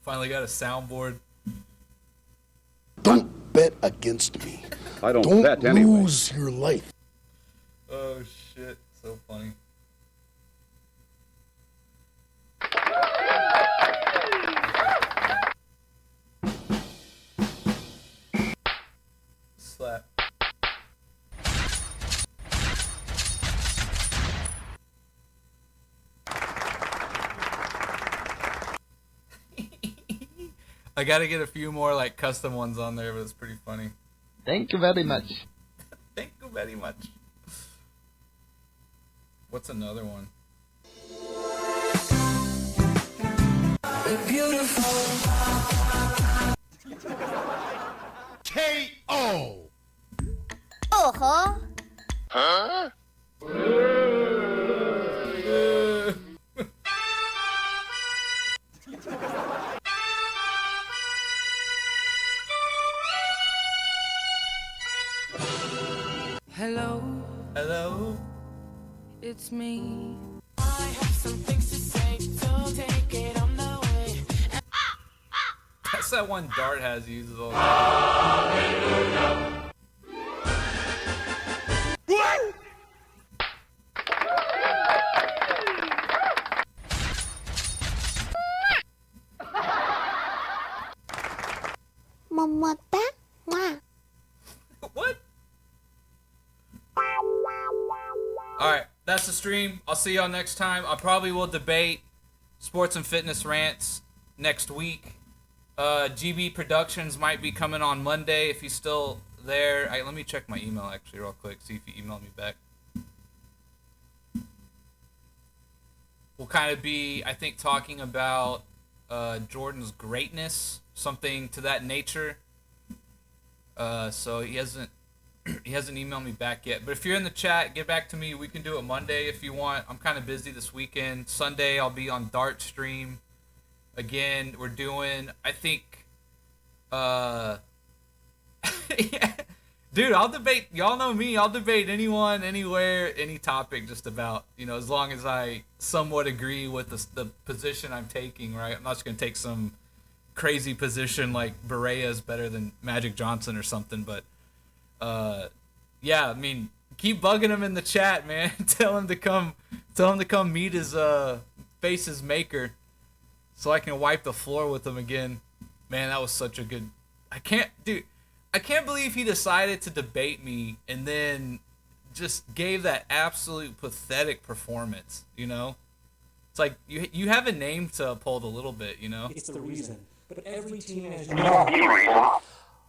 Finally got a soundboard. Don't bet against me. I don't bet anyway. Lose your life. Oh shit, so funny. Slap. I gotta get a few more like custom ones on there, but it's pretty funny. Thank you very much. Thank you very much. What's another one? K.O. Hello, Hello? it's me. That's that one Dart has uses all the time. What? Alright, that's the stream. I'll see y'all next time. I probably will debate sports and fitness rants next week. GB Productions might be coming on Monday if he's still there. Let me check my email actually real quick, see if he emailed me back. We'll kind of be, I think, talking about Jordan's greatness, something to that nature. So he hasn't emailed me back yet. But if you're in the chat, get back to me. We can do it Monday if you want. I'm kind of busy this weekend. Sunday I'll be on Dart stream. Again, we're doing, I think, yeah. Dude, I'll debate, y'all know me, I'll debate anyone, anywhere, any topic just about, as long as I somewhat agree with the position I'm taking, right? I'm not just going to take some crazy position like Berea is better than Magic Johnson or something, but, yeah, I mean, keep bugging him in the chat, man. Tell him to come meet his, face's maker. So I can wipe the floor with him again. Man, that was such a good... I can't believe he decided to debate me and then just gave that absolute pathetic performance, It's like, you have a name to uphold a little bit, It's the reason. But every team has... The reason.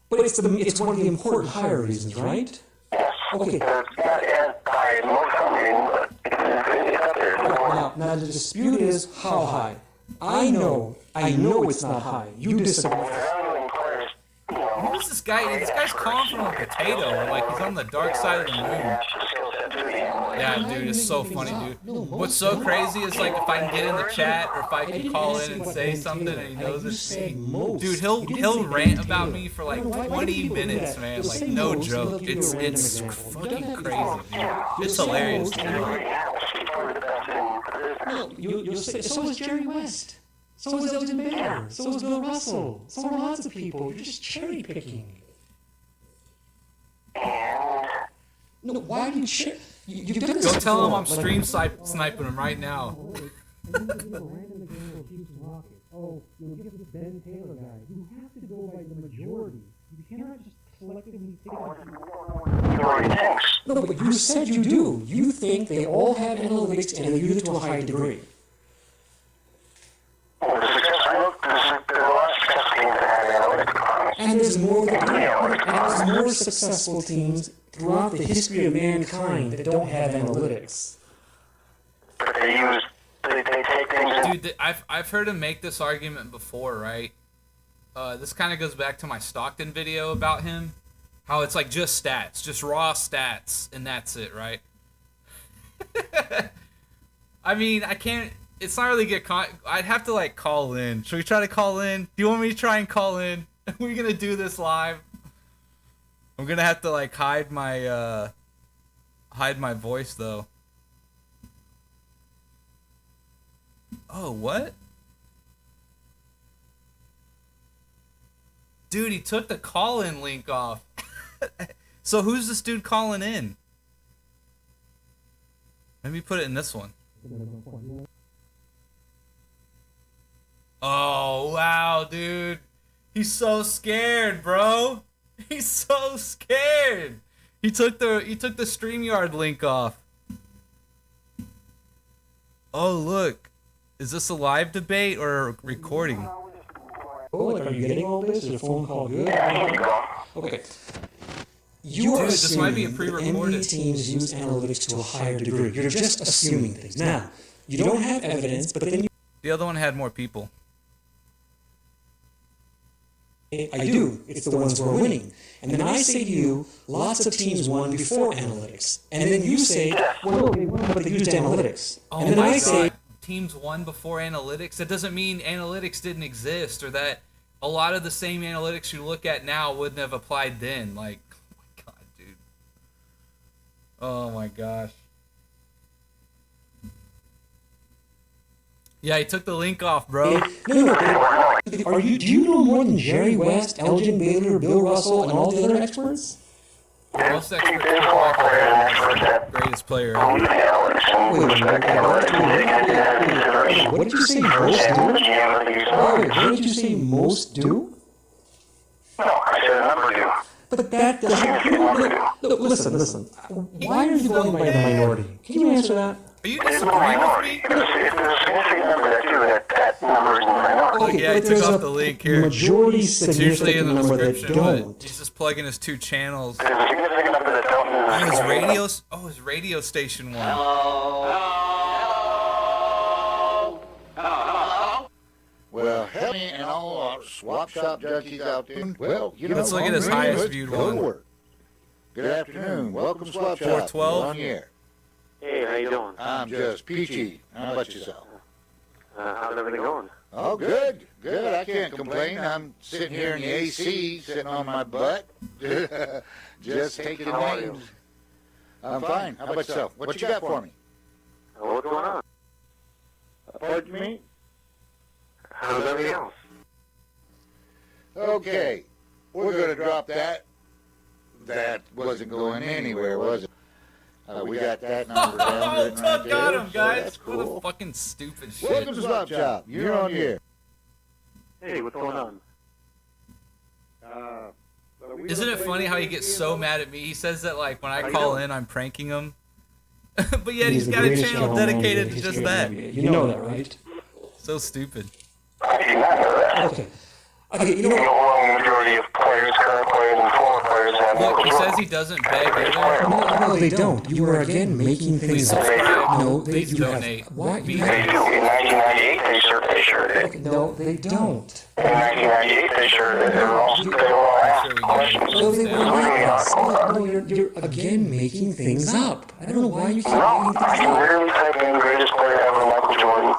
But it's one of the important higher reasons, right? Yes. Okay. It's not as high as most something, but it's up there. Now the dispute is how high. I know it's not high. You disagree. Who is this guy? This guy's calling from a potato, or like he's on the dark side of the moon. Yeah, dude, it's so funny, dude. What's so crazy is like if I can get in the chat or if I can call in and say something and he knows it's me. Dude, he'll rant about me for like 20 minutes, man. Like no joke. It's fucking crazy, dude. It's hilarious, dude. You'll say, so is Jerry West. So is Elgin Baylor. So is Bill Russell. So are lots of people. You're just cherry picking. No, why do you cherry? You've done this Go tell him before, I'm stream sniping him right now. Oh, you'll get this Ben Taylor guy. You have to go by the majority. You cannot just selectively take No, but you said you do. You think they all have analytics and they use it to a high degree. And there's more successful teams throughout the history of mankind that don't have analytics. But they take things. Dude, I've heard him make this argument before, right? This kind of goes back to my Stockton video about him. How it's like just stats, just raw stats, and that's it, right? I mean, I can't. It's not really get. I'd have to like call in. Should we try to call in? Do you want me to try and call in? Are we gonna do this live? I'm gonna have to like hide my voice though. Oh, what? Dude, he took the call-in link off. So who's this dude calling in? Let me put it in this one. Oh, wow, dude. He's so scared, bro. He's so scared. He took the StreamYard link off. Oh, look. Is this a live debate or a recording? Oh, like, are you getting all this? Is your phone call good? Okay. You are Dude, this might be a assuming that pre-recorded. NBA teams use analytics to a higher degree. You're just assuming things. Now, you don't have evidence, but then The other one had more people. I do. It's the ones who are winning. And then I say to you, lots of teams won before analytics. And then you say, well, no, they won, but they used analytics. And then I say, teams won before analytics. That doesn't mean analytics didn't exist or that a lot of the same analytics you look at now wouldn't have applied then. Like, oh my god, dude. Oh my gosh. Yeah, he took the link off, bro. no. Do you know more than Jerry West, Elgin Baylor, Bill Russell, and all the other experts? Most experts are the greatest player. Wait, what did you say most do? What did you say most do? No, I said a number two. But that doesn't... Look, listen. Why are you going by the minority? Can you answer that? Are you It's a disagreeing with minority. me? If there's a significant number that do that number is in the minority. Okay, Yeah, he but took there's off a the link here. majority It's usually in significant the number that description, but don't. he's just plugging his two channels. There's a significant number that don't. His radio station one. Well, help me and all our swap shop junkies out there. Well, you know, Let's look at his hungry, highest let's viewed go to one. work. Good afternoon. Welcome to Swap Shop. 412. You're on the air. Hey, how you doing? I'm just peachy. How about yourself? How's everything going? Oh, good. Good. I can't complain. I'm sitting here in the AC, sitting on my butt, just taking names. I'm fine. How about yourself? What you got for me? What's going on? Pardon me? How's everything else? Okay. We're going to drop that. That wasn't going anywhere, was it? We got that number down Oh, written right Tuck got there, him, so guys. that's What a cool. fucking stupid shit. Welcome to Swap Shop. You're on the air. Hey, what's going on? Isn't it funny how he gets so mad at me? He says that like when I call in, I'm pranking him. But yet he's the got a greatest channel channel dedicated in to the just history of that. NBA. You know that, right? So stupid. I did not know that. Okay, you know The what? overwhelming majority of players, current players, and former players have Look, Michael he Jordan. says he doesn't beg either. No, they don't. You are again making Please things up. subscribe. No, they Please you donate. have. Why? You Be They have, do. In 1998, they sure did. no, they don't. In 1998, they sure did. They were all asked questions. No, they were not. No, you're again making things up. I don't know why you keep No, making I things can up. literally type in greatest player ever, Michael Jordan.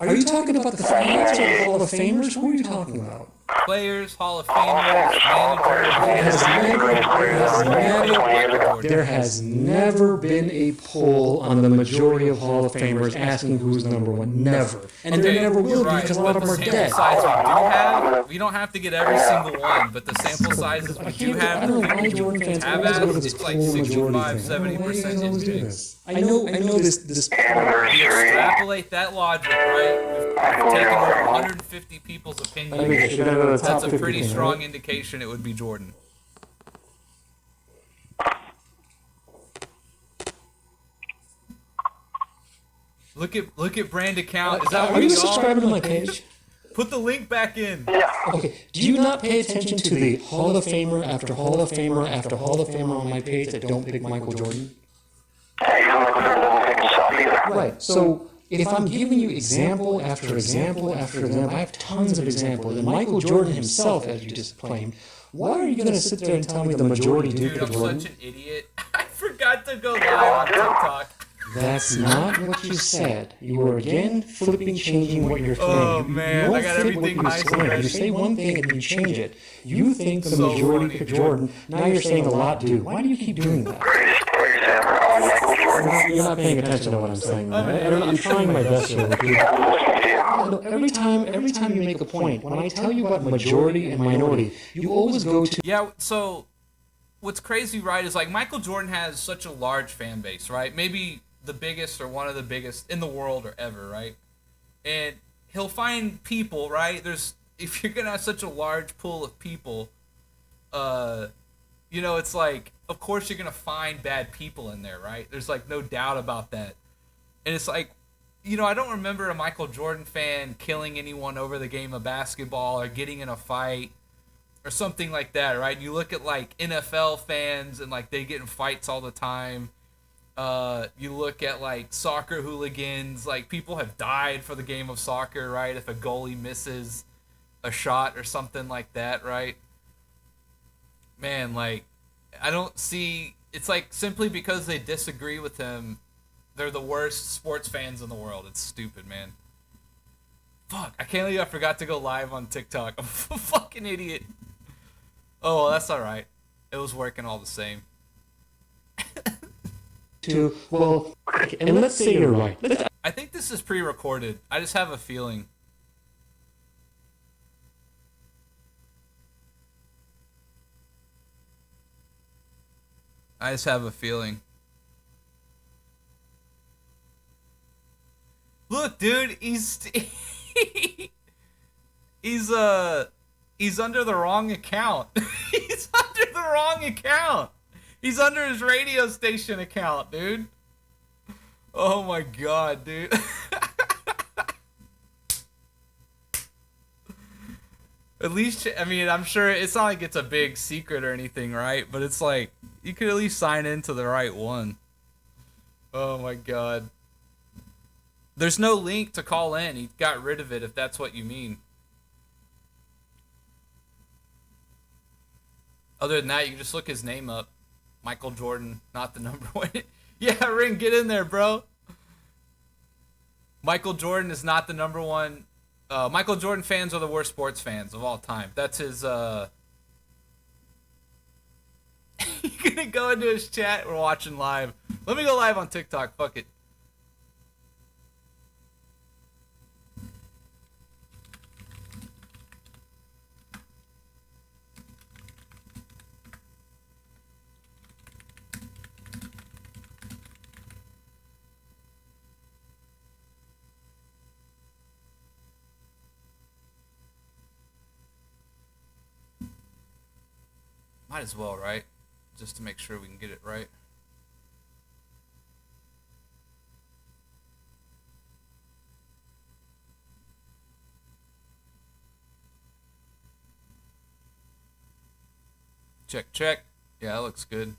Are you talking about the fans or the Hall of Famers? Who are you talking about? Players, Hall of Famers, managers. There has never been a poll on the majority of Hall of Famers asking who's number one. Never. And there never will be because a lot of them are dead. Size we do have, we don't have to get every single one, but the sample sizes we do have, I don't know why Jordan fans have always go to asked, this it's like poll majority 65, thing. I don't know why you guys 70% always do is this. I know this. Anniversary. extrapolate that logic, right? We've taken over 150 people's I think opinions. it should have a top That's a 50 pretty thing, strong right? indication it would be Jordan. Look at brand account. Is that Are what you you all? subscribing to my page? Put the link back in. Okay. Do you not pay attention to the Hall of Famer after Hall of Famer after Hall of Famer on my page that don't pick Michael Jordan? Hey, Michael Jordan doesn't pick himself either. Right. So if I'm giving you example after example after example, I have tons of examples. And Michael Jordan himself, as you just claimed, Why are you going to sit there and tell me the majority do Dude, pick I'm Jordan? such an idiot. I forgot to go live on TikTok. That's not what you said. You were again flipping, changing what you're saying. Oh, You man, don't I got flip everything what you high say. You speed. say one thing and you change it. You think the So majority funny, picked dude. Jordan. Now you're saying a lot do. Why do you keep doing that? Greatest players ever on Michael Jordan. You're not paying attention to what I'm saying. I'm trying my best here. Dude. I'm listening to you. No, every time you make a point, when I tell you about majority and minority, you always go to Yeah, so what's crazy, right, is like Michael Jordan has such a large fan base, right? Maybe the biggest or one of the biggest in the world or ever, right? And he'll find people, right? If you're gonna have such a large pool of people, you know, it's like, of course you're gonna find bad people in there, right? There's like no doubt about that. And it's like, you know, I don't remember a Michael Jordan fan killing anyone over the game of basketball or getting in a fight or something like that, right? You look at like NFL fans and like they get in fights all the time. You look at like soccer hooligans, like people have died for the game of soccer, right? If a goalie misses a shot or something like that, right? Man, like, I don't see, it's like simply because they disagree with him, they're the worst sports fans in the world. It's stupid, man. Fuck, I can't believe I forgot to go live on TikTok. I'm a fucking idiot. Oh, well, that's alright. It was working all the same. well, and let's say you're right. I think this is pre-recorded. I just have a feeling. I just have a feeling. Look, dude, he's under the wrong account. He's under the wrong account. He's under his radio station account, dude. Oh my god, dude. At least, I mean, I'm sure it's not like it's a big secret or anything, right? But it's like, you could at least sign into the right one. Oh my god. There's no link to call in. He got rid of it, if that's what you mean. Other than that, you can just look his name up. Michael Jordan, not the number one. Yeah, Ring, get in there, bro. Michael Jordan is not the number one. Michael Jordan fans are the worst sports fans of all time. That's his, You gonna go into his chat? We're watching live. Let me go live on TikTok. Fuck it. Might as well, right? Just to make sure we can get it right. Check, check. Yeah, that looks good.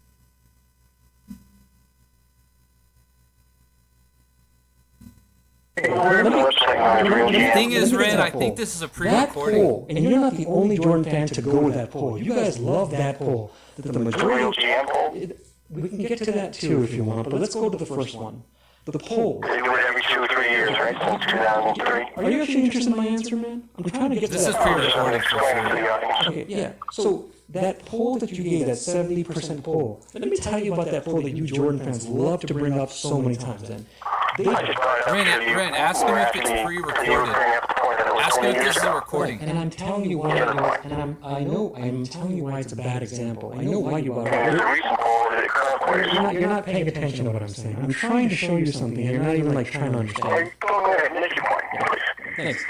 The thing is, Ren, I think this is a That pre-recording. poll, and you're not the only Jordan fan to go with that poll. You guys love that poll. That the majority. We can get to that too if you want, but let's go to the first one. The poll. They do it every 2 or 3 years, right? Since 2003. Are you actually interested in my answer, man? I'm trying to get to This is that. pre-recorded for Explain to sure. the audience. Okay, yeah. So that poll that you gave, that 70% poll, let me tell you about that poll that you Jordan fans love to bring up so many times. Then they, I just brought it up Ren, to you. Ren, ask him if it's You pre-recorded. were bringing up the point that it was Ask him 20 if years this is a ago. recording. and I'm telling you why. And I'm telling you why it's a bad example. I know why you are. And there's a recent poll that it current players. You're not paying attention to what I'm saying. I'm trying to show you something, and you're not even like trying to understand. Go ahead, make your point, please. Thanks.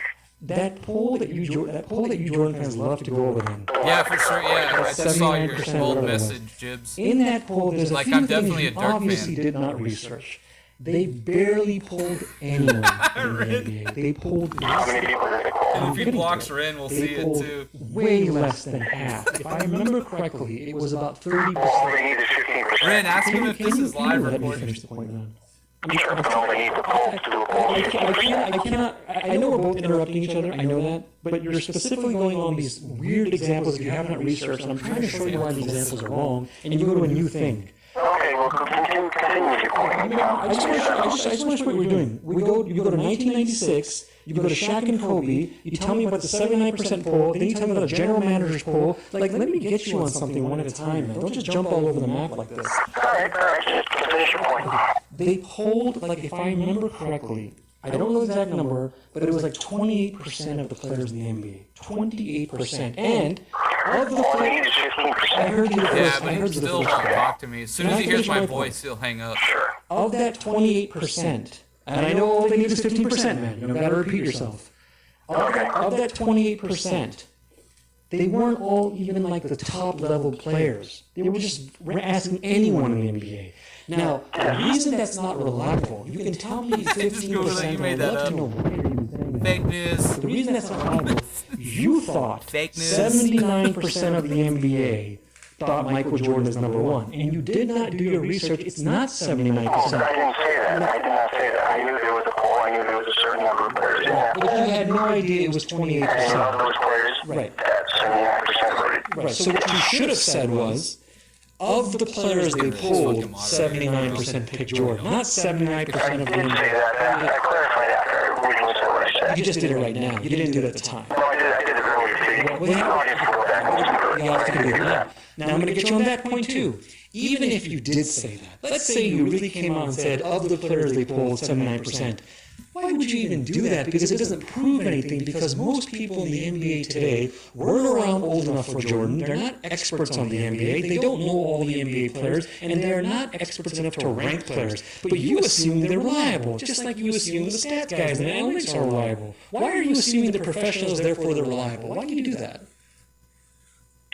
That poll that you Jordan fans love to go over then. Yeah, for sure. Yeah, I just saw your 79% old whatever it was. message, Jibs. In that poll, there's a Like, few I'm things definitely you a Dirk obviously fan. did not research. They barely polled anyone in the NBA. They polled How many people did they poll? And if he blocks Ren, we'll see it polled too. way less than half. If I remember correctly, it was about 30%. All they need is 15%. Ren, ask him if this is live Let me recording. finish the point, man. Nobody the polls to do a poll. I know we're both interrupting each other, I know that, but you're specifically going on these weird examples that you have not researched, and I'm trying to show you why these examples are wrong, and you go to a new thing. Okay, well, continue with your point. I just want to show you what we're doing. You go to 1996, you go to Shaq and Kobe, you tell me about the 79% poll, then you tell me about the general manager's poll. Like, let me get you on something one at a time, man. Don't just jump all over the map like this. All right, just finish your point. They polled, like, if I remember correctly, I don't know the exact number, but it was like 28% of the players in the NBA. 28%. And of the players, I heard you the Yeah, first. but I he heard you the still first won't time. talk to me. As soon Can as I he hears finish my my voice, he'll hang up. Of that 28%, and I know all they need is 15%, man. You don't gotta repeat yourself. Of that 28%, they weren't all even like the top level players. They were just asking anyone in the NBA. Now, the reason that's not reliable, you can tell me 15%, you but made I'd that love up. to know why are you saying that. Fake news. The reason that's not reliable, you thought Fake news. 79% of the NBA thought Michael Jordan is number one, and you did not do your research. It's not 79%. I didn't say that. I did not say that. I knew there was a poll. I knew there was a certain number of players in that. But you had no idea it was 28%. And of those players, Right. that 79% voted. Right. So what you should have said was, of the players they polled, 79% picked Jordan, not 79% of I did say them. that. I clarified after I originally said what I said. You just did it right now. You didn't do it at the time. No, I did it earlier today. Well, The audience will go back and listen to it. You have to do it now. Now I'm going to get you on that point too. Even if you did say that, let's say you really came out and said, of the players they polled, 79%. Why would you even do that? Because it doesn't prove anything, because most people in the NBA today weren't around old enough for Jordan. They're not experts on the NBA. They don't know all the NBA players, and they're not experts enough to rank players. But you assume they're reliable, just like you assume the stats guys and the analytics are reliable. Why are you assuming the professionals, therefore they're reliable? Why do you do that?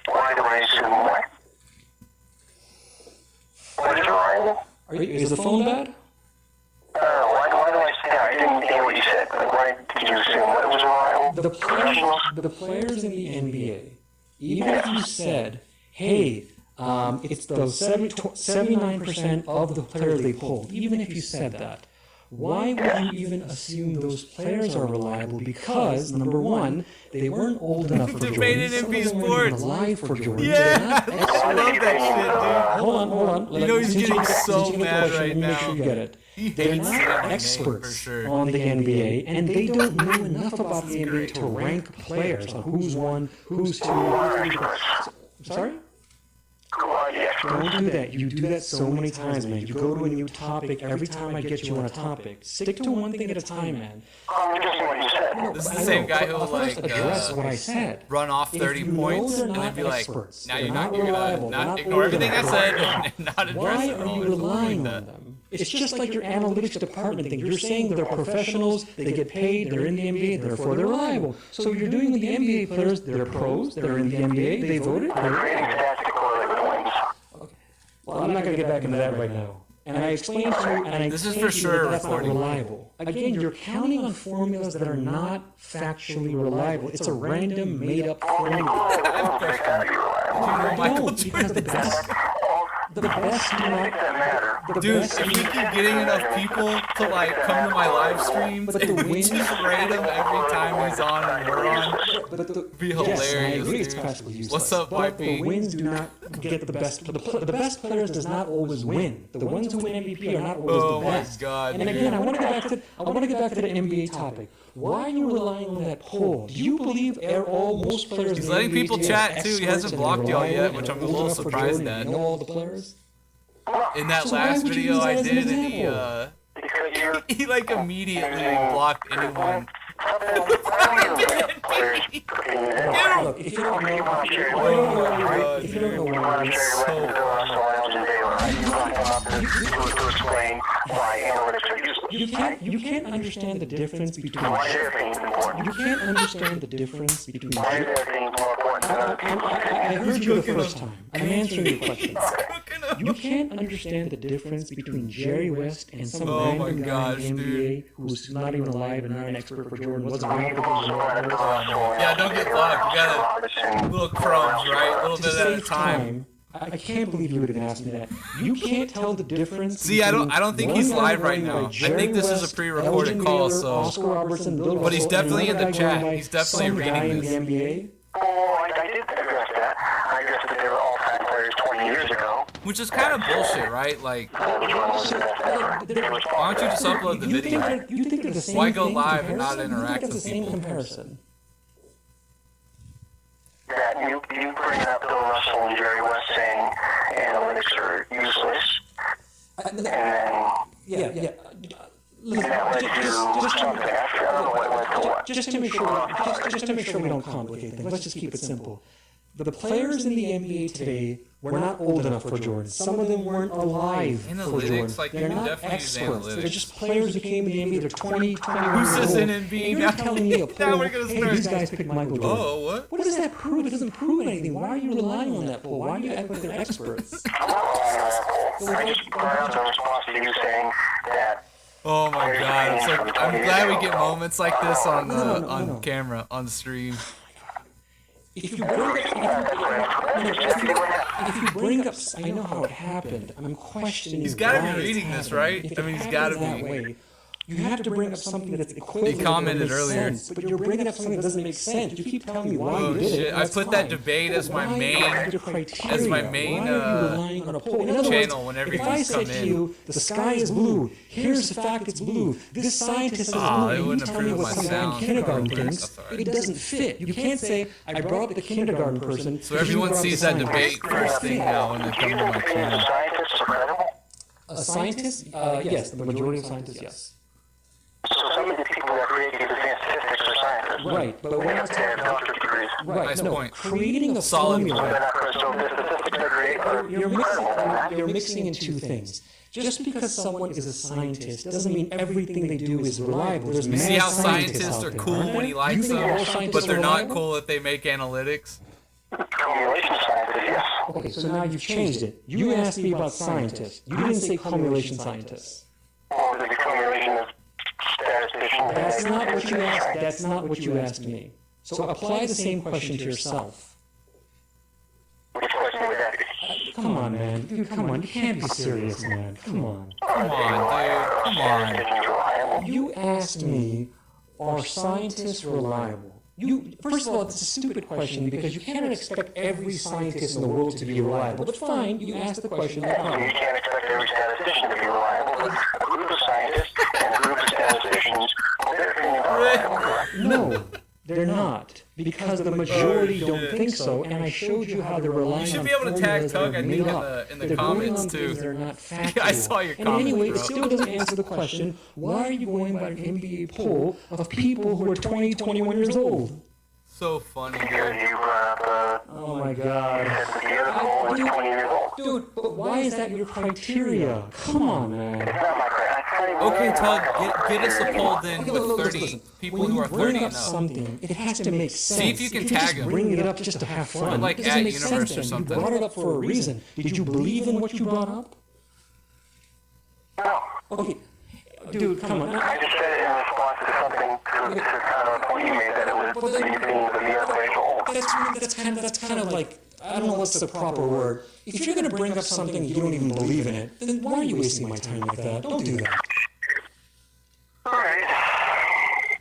Why do I assume what? What is reliable? Is the phone bad? Why do I say that? I didn't hear what you said. Why did you assume what was reliable? The players in the NBA, even if you said, hey, it's those 79% of the players they pulled, even if you said that, why would you even assume those players are reliable? Because, number one, they weren't old enough for Jordan. Debated Some of NB them weren't even Sports. alive for Jordan. Yeah, They're not I experts. love that shit, dude. Hold on. You know he's Since getting got- so since you got the mad question, right let me make now. sure you get it. He They're hates not that name, experts for sure. on the NBA, and they don't know enough about the NBA to rank players on who's one, who's two, who's three. Sorry? Who are the experts? Don't do that. You do that so many times, man. You go to a new topic every time I get you on a topic. Stick to one thing at a time, man. I'm just saying what you said. This is the I same know, guy but who will, first like, address what I said. run off If 30 you know points they're and then not be like, experts, now they're you're not not reliable, they're not not ignore old everything I enough. said and not address Why it. are you relying on them? It's just like your analytics department thing. You're saying they're professionals, they get paid, they're in the NBA, therefore they're reliable. So you're doing with the NBA players, they're pros, they're in the NBA, they voted, they're reliable. Stats to correlate with wins. Well, I'm not going to get back into that right now. And I explained to you, and I This is explained for to you sure that that's not recording. reliable. Again, you're counting on formulas that are not factually reliable. It's a random, made-up formula. They gotta be reliable. No, because the best do not. That matter. The Dude, best if we keep getting enough people to like come to my live streams But the and we wins- just rate him every time he's on and we're on, But the, be yes, and I hilarious, agree, it's dude. practically useless. What's up, But the YP? wins do not get the best. The best players does not always win. The ones who win MVP are not always Oh the my best. God, And again, I want to get back to the NBA topic. Why are you relying on that poll? Do you believe most players? He's in the letting NBA people today are chat, too. He experts hasn't and blocked y'all reliable yet, and which I'm a old little enough for surprised Jordan at. and know all the players? In that So why last would you video use that I as an did, example? Because you're he like immediately blocked anyone. players. Look, if you don't know, God, if you don't know dude. what it is, To explain why analytics are useful. you can't understand the difference between. Why is their things important? You can't understand the difference between. Why is their things more important than other people's? I heard you the first time. I'm answering your question. Cooking up. You can't understand the difference between Jerry West and some Oh my random guy gosh, in the NBA who's not even alive and not an expert for Jordan. Wasn't around for Jordan. Yeah, don't get blocked. You gotta little crumbs, right? A little To bit at a save time. time, I can't believe you would have asked me that. You can't tell the difference. See, I don't think he's live right now. I think this is a pre-recorded call, so. But he's definitely in the chat. He's definitely reading this. Oh, I did address that. I addressed that they were all-time players 20 years ago. Which is kind of bullshit, right? Like, Which one was the best ever? why don't you just upload the video? You think they're the same Why go thing live and not comparison? interact You think with that's the same people? comparison? That you bring up Bill Russell and Jerry West saying analytics are useless, and then Yeah. Listen, that led to something after. I don't know what led to what. just to make sure we don't complicate things, let's just keep it simple. The players in the NBA today were not old enough for Jordan. Some of them weren't alive for Jordan. Analytics, like, you They're can not definitely use experts. analytics. They're just players who came in the NBA. They're 20, 21 Who years says old. NNB? And you're telling me a Now poll, we're gonna hey, start- these guys picked Michael Jordan. Oh, what? What does that prove? It doesn't prove anything. Why are you relying on that poll? Why do you act like they're experts? I'm not relying on that poll. I just brought up the response to you saying that Oh my god, it's like, I'm glad we get moments like this on no. on camera, on stream. If you bring up, I know how it happened. I'm questioning. He's gotta be why it's reading this, happening. right? If I mean, it he's gotta happens that be. way, you have to bring up something that's equivalent. He commented that makes earlier. sense, but you're bringing up something that doesn't make sense. You keep telling me why Oh you did shit, it. and I that's put that fine. debate as my Why main- are the criteria? as my main, Why are you relying on a poll? In other channel words, whenever if you I come said to in. you, the sky is blue. Here's the fact it's blue. This scientist says it's blue. it And you wouldn't tell me improve what my some guy in sound. kindergarten Oh, thinks. that's alright. It doesn't fit. You can't say I brought up the kindergarten person. So everyone sees that debate first thing now when they come to my opinions channel. of scientists are credible. A scientist? Yes, the majority of scientists, yes. So some of the people that create these advanced statistics are scientists. Right, but They we're have not to have talking. doctorate degrees. Right, Nice no, point. creating a Solid They're formula. not credible. So the statistics they create are You're mixing in two things. Just because someone is a scientist doesn't mean everything they do is reliable. There's You see mad how scientists out are there, cool aren't when he there? likes You think all them, scientists but they're are not reliable? cool if they make analytics? cumulation scientists, yes. Okay, so now you've changed it. You asked me about scientists. You didn't say cumulation scientists. Or the cumulation of statisticians. That's not what you asked. That's not what you asked me. So apply the same question to yourself. Which question would that be? Come on, man. Dude, come on. You can't be serious, man. Come on. Come on, dude. Come on. Statisticians reliable. You asked me, are scientists reliable? First of all, it's a stupid question because you cannot expect every scientist in the world to be reliable. But fine, you asked the question. No You problem. can't expect every statistician to be reliable. A group of scientists and a group of statisticians, their opinions are reliable, correct? No, they're not. Because the majority don't think so, and I showed you how they're relying on You should be able to tag formulas that Tug, are I made think, up. in the They're going comments, on too. things that are not factual. I saw your And anyway, it comments, still doesn't answer the question, why are you going by an NBA poll of people who are 20, 21 years old? So funny, Because dude. you brought up Oh my God. that the other poll was 20 years old. Dude, but why is that your criteria? Come on, man. It's not my criteria. Okay, Tug, get us a poll then Okay, with look, 30 listen. people When who you are bring 30 up and up. something, it has to make sense. See if you can you tag just him. bring it up just to have fun. Like it doesn't at make Universe sense or then. something. You brought it up for a reason. Did you believe in what you brought up? No. Okay, dude, come on. I just said it in response to something, to kind of a point you made that it was the opinions of the other players were old. That's kind of like, I don't know what's the proper word. If you're going to bring up something and you don't even believe in it, then why are you wasting my time like that? Don't do that. All right.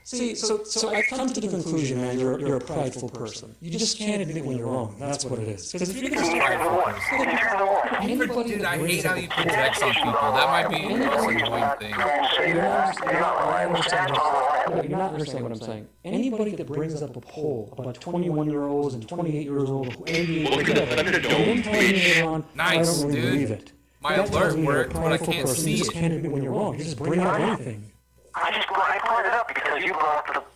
See, so I've come to the conclusion, man, you're a prideful person. You just can't admit when you're wrong. That's what it is. Because if you're going to You're the one. You're the one. anybody Dude, that I brings hate how up you project on people. That might be the most annoying thing. Trying to say that you're not reliable. Stats are reliable. You're not understanding what I'm saying. Anybody that brings up a poll about 21-year-olds and 28-years-old who NBA don't tell me later on, Nice, I don't really dude. believe it. My That tells alert me you're a worked, but I prideful can't person. see You just it. can't admit when you're wrong. You just bring up anything. I brought it up because you brought up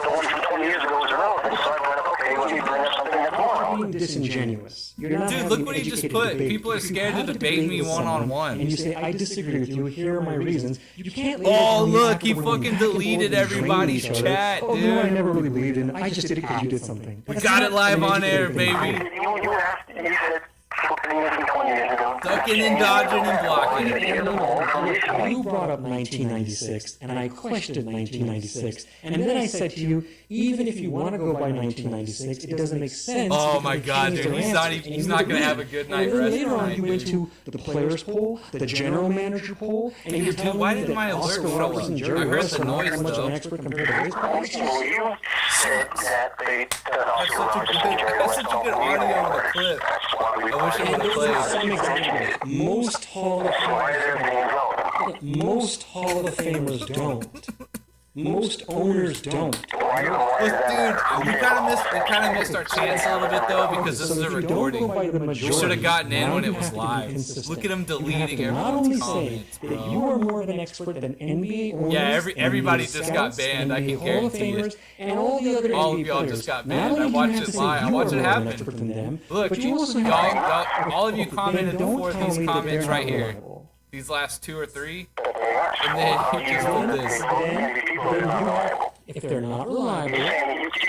the one from 20 years ago was irrelevant. So I brought up, okay, let me bring up something that's more You're relevant. being disingenuous. You're not Dude, having look an what he just educated put. debate. People are If you scared to have a debate me with someone one-on-one. And you say, I disagree with you, here are my reasons. You can't later Oh, tell me look, he afterward when fucking back and forth deleted and drain everybody's each other. chat, Oh, no, I dude. never really believed in it. I just did it because you did something. We That's got not it live an on air, educated thing. baby. You asked, you said Ducking and dodging and blocking. You brought up 1996, and I questioned 1996, and then I said to you, even if you want to go by 1996, it doesn't make sense. Oh because my they God, changed dude, their he's not answers, even- and he's you not gonna agreed. have a good night And then rest later on, tonight, you went dude. to the players poll, the general manager poll, and you were Dude, telling why me didn't that my alert Oscar show Robertson up? and I Jerry heard West the are not noise, that much of though. an expert compared to baseball. Well, you said that they that That's Oscar such a Robertson and good, Jerry that's West such a don't good believe in audio on the voters. clip. That's why we I wish it would have played. Some example. Most Hall of Why they're being voted. Most Hall of Famers don't. Most owners don't. Well, dude, we kind of missed our chance a little bit though because this is a if you don't go recording. by the We majority, should have gotten in now when you it was have to be live. consistent. Look at him You have deleting to not only everyone's say comments, that bro. you are more of an expert than NBA owners. Yeah, and everybody NBA just got scouts banned, and I can NBA Hall of guarantee it. Famers And all the other All of NBA y'all players. just got Not banned. only I do you watched have it to say live. I you watched are it more of an happen. expert than them, Look, but you also have y'all, all of you then commented don't before tell these me that comments they're right not here. reliable. These last 2 or 3. And then he just did this. If they're not reliable, You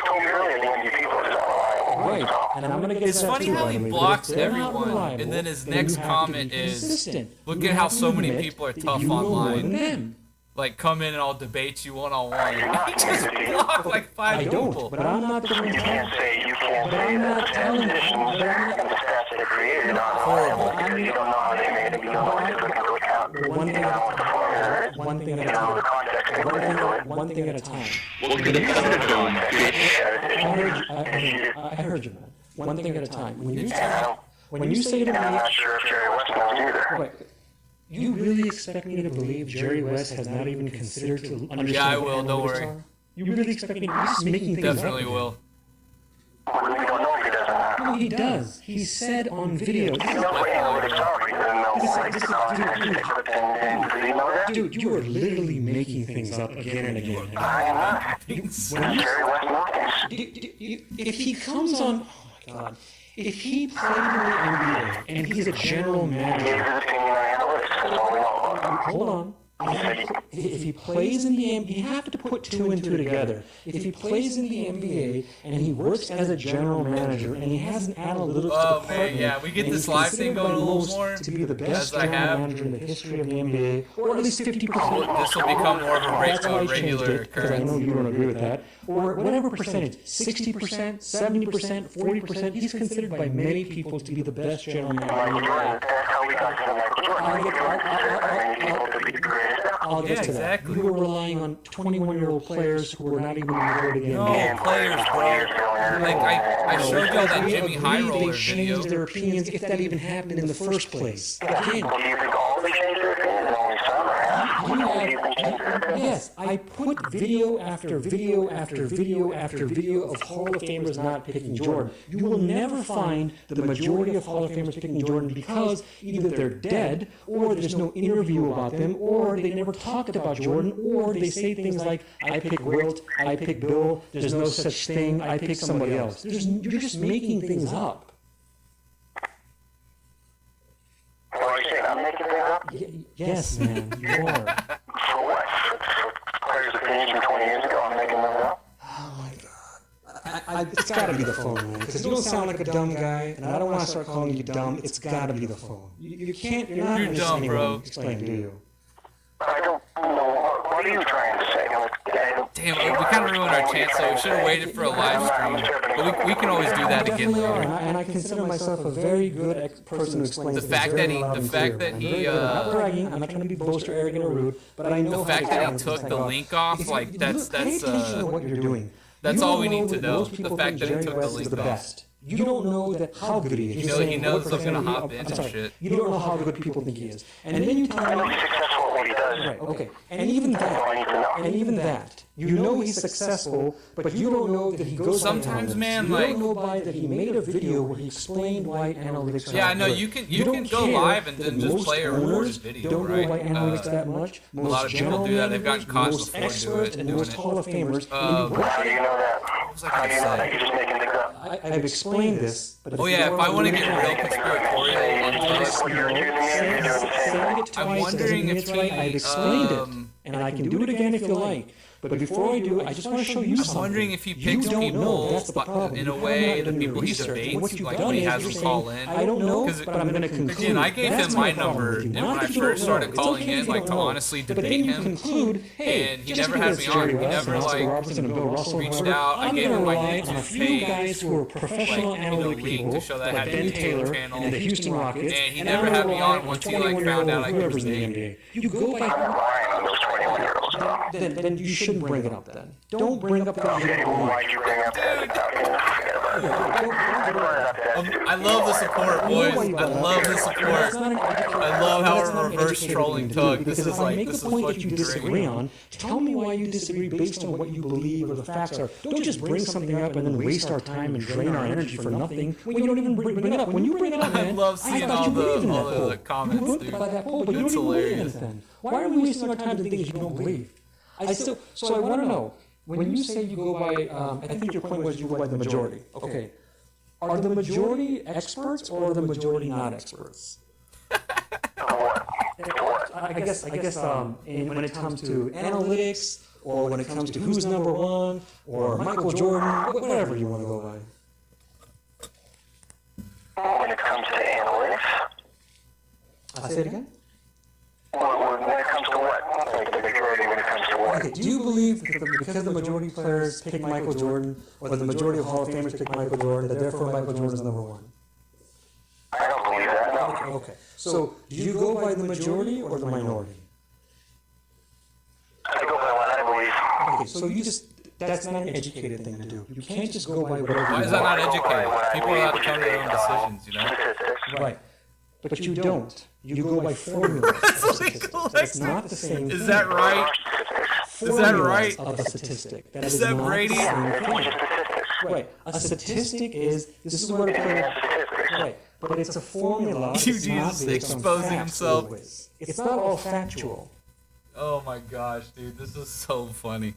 told me earlier the MVP vote is not reliable. right? And I'm gonna get It's to that funny too, how by he the way, but blocks if they're not everyone, reliable, and then his then next you have to comment be is, consistent. "Look You at how have to so many admit people are that tough you know more online." than them. Like, come in and I'll debate you one-on-one. He just blocked like 5 I people. don't, but I'm not the one You can't say But I'm not the telling you. statisticians But I'm and not. the stats that are created are reliable because you don't know how they made them. You don't know what they took into account. You One don't thing know what the formula is. One thing You at a don't know the time. context they put into it. One thing at a time. I heard you, man. One thing at a time. When you say to And I'm me, not sure if Jerry West knows either. wait, you really expect me to believe Jerry West has not even considered to understand Yeah, I what will, don't analytics worry. are? You really expect me to? You're just making things Definitely up. will. We don't know if he does or not. No, he does. He said on video. He knows what analytics are, but he doesn't know like the context they put in. Does he know that? Dude, you are literally making things up again and again. And I am not. again. Jerry West knows things. If he comes on, oh my God, if he played in the NBA and he's a general He gave manager, his opinion on analytics. That's all we know about him. hold on. If he plays in the NBA, you have to put 2 and 2 together. If he plays in the NBA and he works as a general manager and he has an analytics Oh, man, department, yeah, we get and this he's live considered thing by going a little most more, to be the best as I general have. manager in the history of the NBA, or at least 50%. This will become more of a That's why I changed regular it, because I know occurrence. you don't agree with that. Or whatever percentage, 60%, 70%, 40%, he's considered by many people to be the best general manager in the NBA. That's how we got to the Michael Jordan. Michael Jordan considered by many people to be the greatest ever. I'll get Yeah, to that. exactly. You were relying on 21-year-old players who were not even in the majority game. No, players, bro. Like, I showed y'all that Jimmy High They Roller video. changed their opinions if that even happened in the first place. Again, Well, do you think all of them changed their opinion and only some or half? you Do you think changed their opinion? yes, I put video after video after video after video of Hall of Famers not picking Jordan. You will never find the majority of Hall of Famers picking Jordan because either they're dead, or there's no interview about them, or they never talked about Jordan, or they say things like, I pick Wilt, I pick Bill, there's no such thing, I pick somebody else. You're just making things up. What are you saying? I'm making things up? Yes, man, you are. For what? For players' opinions from 20 years ago? I'm making those up? It's gotta be the phone, man. Because you don't sound like a dumb guy, and I don't want to start calling you dumb. It's gotta be the phone. You can't, you're not You're understanding dumb, bro. what I'm explaining, do you? I don't know. What are you trying to say? Damn, we kind of ruined our chance, so we should have waited for a live stream. But we can always do that again Definitely are, later. and I consider myself a very good person who explains The things fact very that he- loud the and fact clear. that I'm he, very good. I'm not bragging. I'm not trying to be boastful, arrogant, or rude, but I know The how fact to that he explain took things the like, link off, if you- like, that's, pay attention to what you're doing. that's You all don't we need to that know. most The people fact think that he Jerry took the West is link the off. best. You don't know that how good he is. He You're knows- saying he knows what what's gonna percentage- hop in I'm and sorry. shit. You don't know how good people think he is. And then you tell I know me, he's successful at what he does. right, okay. And even That's all I need to know. that, and even that, you know he's successful, but you don't know that he goes by Sometimes, analytics. man, you like- don't know by that he made a video where he explained why analytics are Yeah, not no, good. you can don't go care live and that then just most play a recorded owners video, don't right? know why analytics that much. a lot of people do that. They've gotten caught most before doing experts it, and doing most it. Hall of Famers. How do you know that? was I How do gonna you know that? say? You're just making things up. I've explained this, but Oh yeah, if I want to get real conspiratorial on this, What you're accusing me of, you're doing the same thing. saying it I'm twice wondering doesn't mean if it's right. he, I've explained it, and I can do it again if you like. But before I do, I just want to show you something. I'm wondering if he You picks don't know. people That's the problem. in You a have way, not the done your people he research. And what debates, you've like done when he is has you're them saying, call in. I don't know, 'Cause, but I'm going to conclude. again, I gave That's him my problem number, with you. and Not when I that you don't first started know. It's calling okay in, if you like, don't to know. honestly But then debate you him, conclude, hey, and he just never because had it's me on. Jerry He West never, and Oscar like, Robertson and Bill Russell, reached whoever, out. I I'm gave going to him my rely on a YouTube few page, guys who are professional like, analytic link people, to show that I like had Ben a YouTube Taylor channel. and the Houston Rockets, And he I'm never gonna had me rely on a once he, like, 21-year-old found out I could whoever's in the debate. NBA. You go by I'm not relying on those 21-year-olds, though. then you shouldn't bring it up then. Don't bring up that you Okay, don't well, believe. why'd you bring up that? Forget about it. I brought it up that I love the support, boys. I love the support. I love how we're reverse trolling Tug. This is like, make this the is point that you fucking disagree great. on. Tell me why you disagree based on what you believe or the facts are. Don't just bring something up and then waste our time and drain our energy for nothing when you don't even bring it up. When you bring it up, I man, love I seeing thought all you believed in the that all the poll. comments, You dude. voted by that poll, but you don't It's even believe in hilarious. it then. Why are we wasting our time to things you don't believe? So I want to know, when you say you go by, I think your point was you go by the majority. Okay. Are the majority experts or are the majority not experts? I guess, when it comes to analytics, or when it comes to who's number one, or Michael Jordan, whatever you want to go by. when it comes to analytics. I'll say it again. When it comes to what? Like the majority when it comes to what? Okay, do you believe that because the majority of players pick Michael Jordan, or the majority of Hall of Famers pick Michael Jordan, that therefore Michael Jordan is number one? I don't believe that, no. Okay, so do you go by the majority or the minority? I go by what I believe. Okay, so that's not an educated thing to do. You can't just go by whatever Why you is that want. not educated? People are allowed to come to their own decisions, you know? Statistics. Right. But you don't. You go by formulas. That's not the same thing. Is that right? Is that right? Of a statistic. That Is is that not Brady? the same It's thing. just statistics. Right. A statistic is, this is what a player, right, but it's a formula. It's Eugene not is based on exposing facts himself. always. It's not all factual. Oh my gosh, dude, this is so funny.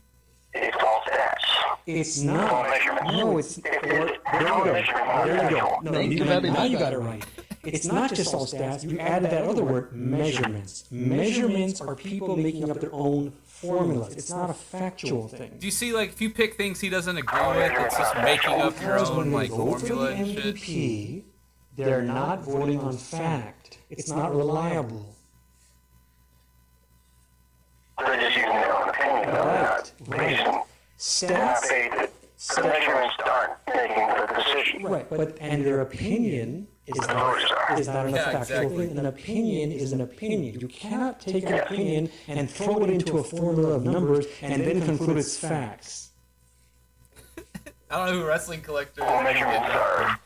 It's all stats. It's not. No, it's, there you go. There you go. No, Thank you now very much. you got it right. It's not just all stats. You added that other word, measurements. Measurements are people making up their own formulas. It's not a factual thing. Do you see, like, if you pick things he doesn't agree with, it's just making up your Because own, when they like, vote for the formula and shit? MVP, they're not voting on fact. It's not reliable. They're just using their own opinion. They're not basing. They're not Stats, paid. The measurements aren't making the decision. right, but, and their opinion is not a Yeah, factual exactly. thing. An opinion is an opinion. You cannot take an opinion and throw it into a formula of numbers and then conclude it's facts. I don't know who Wrestling Collector Well, is. measurements are.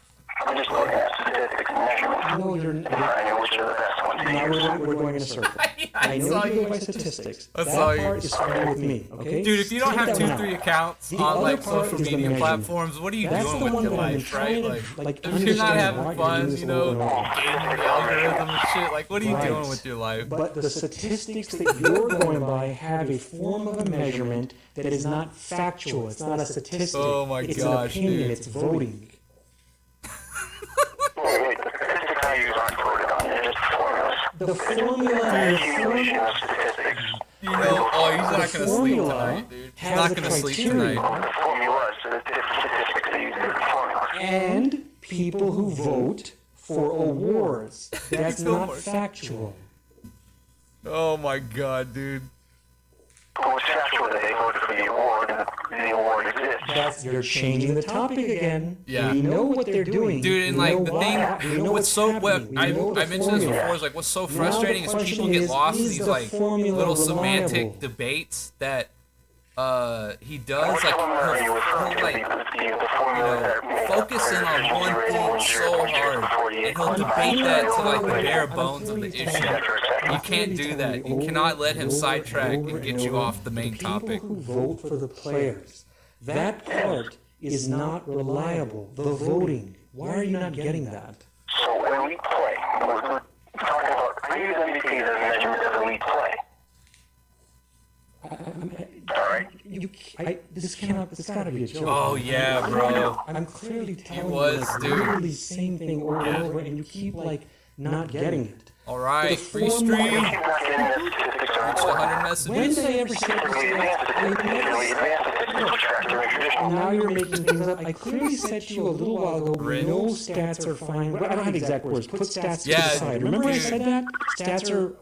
I'm just looking at statistics and measurements. No, you're And finding which are the best ones to now use. we're going in a circle. I know saw you you. go by statistics. I That saw you. part is fine with me, okay? Dude, if you don't Take have that one 2-3 out. accounts The on, other like, part social is the media measurement. platforms, what are you That's doing the with one your that I've been life, right? trying to, Like, like, if you're not understand having why you're fun, doing this you know, over and over. gaming the algorithm and shit, like, what are you Right. doing with your life? But the statistics that you're going by have a form of a measurement that is not factual. It's not a statistic. Oh my it's gosh, an opinion. dude. It's voting. Wait, the statistics I use aren't voted on. They're just formulas. The formula and the Accumulation formula of statistics. You know, oh, he's not gonna sleep formula tonight, dude. He's has not a gonna sleep criteria. tonight. The formulas are the different statistics they use different formulas. and people who vote for awards. That's not Awards. factual. Oh my god, dude. But what's factual that they voted for the award and the award exists. You're changing the topic again. Yeah. We know what they're doing. Dude, and We like know the why. thing, We know what's so what happening. We I know the mentioned this formula. before is like what's so Now the frustrating is question people get is, lost in is these the like formula little reliable? semantic debates that he does. Which Like one are you referring to? he'll, like The formula that made up focus in players' on one injury thing rating so when Jerry hard, was 48 and he'll points debate that to like the behind. bare bones of the issue. You can't do that. You cannot let him sidetrack and get you off the main topic. People who vote for the players. That part is not reliable. The voting. Why are you not getting that? So when we play, we're talking about, I use MVP as a measurement of elite play. Alright? This gotta be a joke. Oh yeah, bro. I'm clearly telling was, you like, dude. literally the same thing over and over, and you keep like not getting it. All right, The free formula- stream. He's not getting the statistics are reached 100 When messages. did I ever say this? And now you're making things up. I clearly said to you a little while ago, no stats are fine. I don't have the exact words. Put stats to the Yeah, side. Remember I dude. said that? Stats are.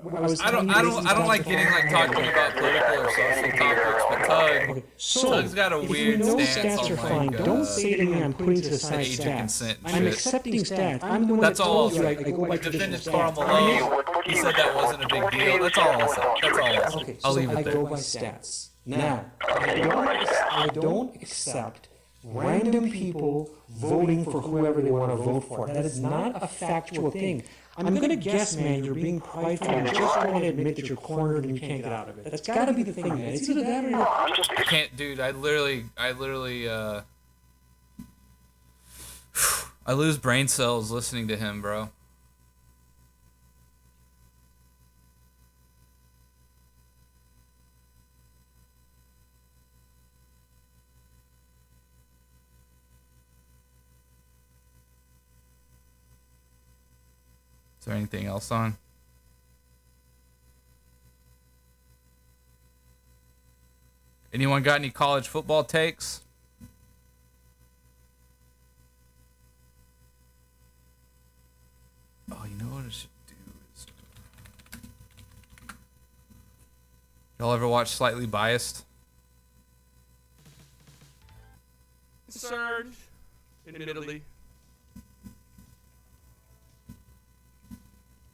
I don't like getting like talking about political or social topics, but Tug, So, Tug's got a if weird you know stance stats are on fine, like don't say to me I'm putting to the side age of stats. consent and I'm shit. accepting stats. I'm the one That's that all I'll told you I say. go by The defendant's traditional Carl stats. Malone. He said that wasn't a big deal. That's all I'll say. That's all I'll say. Okay, I'll so leave I it go there. by stats. Now, I don't accept random people voting for whoever they want to vote for. That is not a factual thing. I'm going to guess, man, you're being prideful and just don't want to admit that you're cornered and you can't get out of it. That's got to be the thing, man. It's either that or you're... I can't, dude. I literally, I lose brain cells listening to him, bro. Is there anything else on? Anyone got any college football takes? Oh, you know what I should do is... Y'all ever watch Slightly Biased? Concerned, admittedly.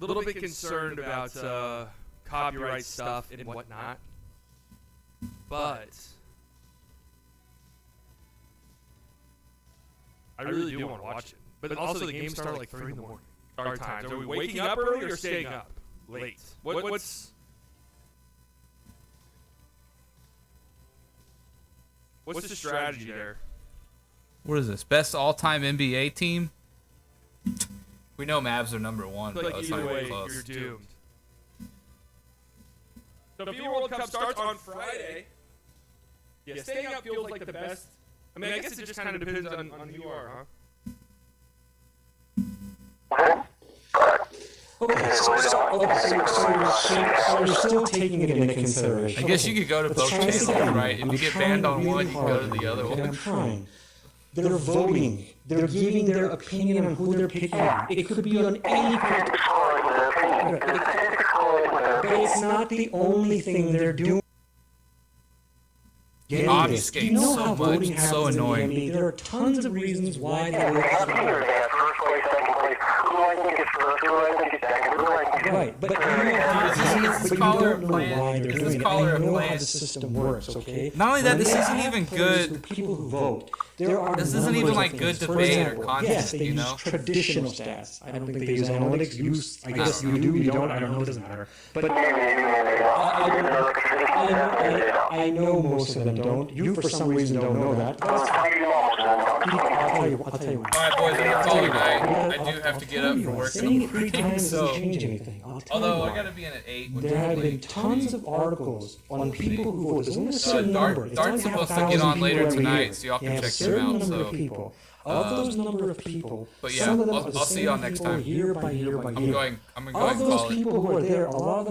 A little bit concerned about copyright stuff and whatnot. But I really do want to watch it. But also the game started like 3 in the morning. Our times. Are we waking up early or staying up late? What's the strategy there? What is this? Best all-time NBA team? We know Mavs are number 1, Like but it's not either even way, close. you're doomed. So if your World Cup starts on Friday, yeah, staying up feels like the best. I mean, I guess it just kind of depends on who you are, huh? Okay, so you're still taking it into consideration. I guess you could go to Let's both try this channels, again. right? If I'm you get trying banned on really one, you go to hard, the other okay? one. I'm trying. They're voting. They're giving their opinion on who they're picking. It could be on any kind. But it's not the only thing they're doing. Getting this. Obfuscates You know so how much, voting it's so happens in the annoying. NBA. There are tons of reasons why that works. First place, second place. Who do I think is first? Who do I think is second? Who do I think is Right, but you don't know why they're doing it. I know how the system works, okay? Not only that, this When they isn't have even players good- who- People who vote. There are This isn't even numbers like of good things. For debate or example, content, yes, they you use know? traditional stats. I don't think they use analytics. I guess you do, you don't. I don't know. It doesn't matter. But I know most of them don't. You, for some reason, don't know that. That's fine. I'll tell you. All right, boys, I'm gonna call it a night. I do have to get up for work in Saying the it 3 morning, times doesn't so... change anything. I'll tell Although you I why. gotta be in at 8. There have been tons of articles on people who vote. There's only a certain number. It's Dart's only supposed to get 1,000 on later people every tonight, year. so y'all They can have a check them certain out. number So, of people. Of those number of people, but yeah, some of them are I'll the see same y'all next people time. year by year by year. I'm going to go Of ahead and those call it. people who are there, a lot of them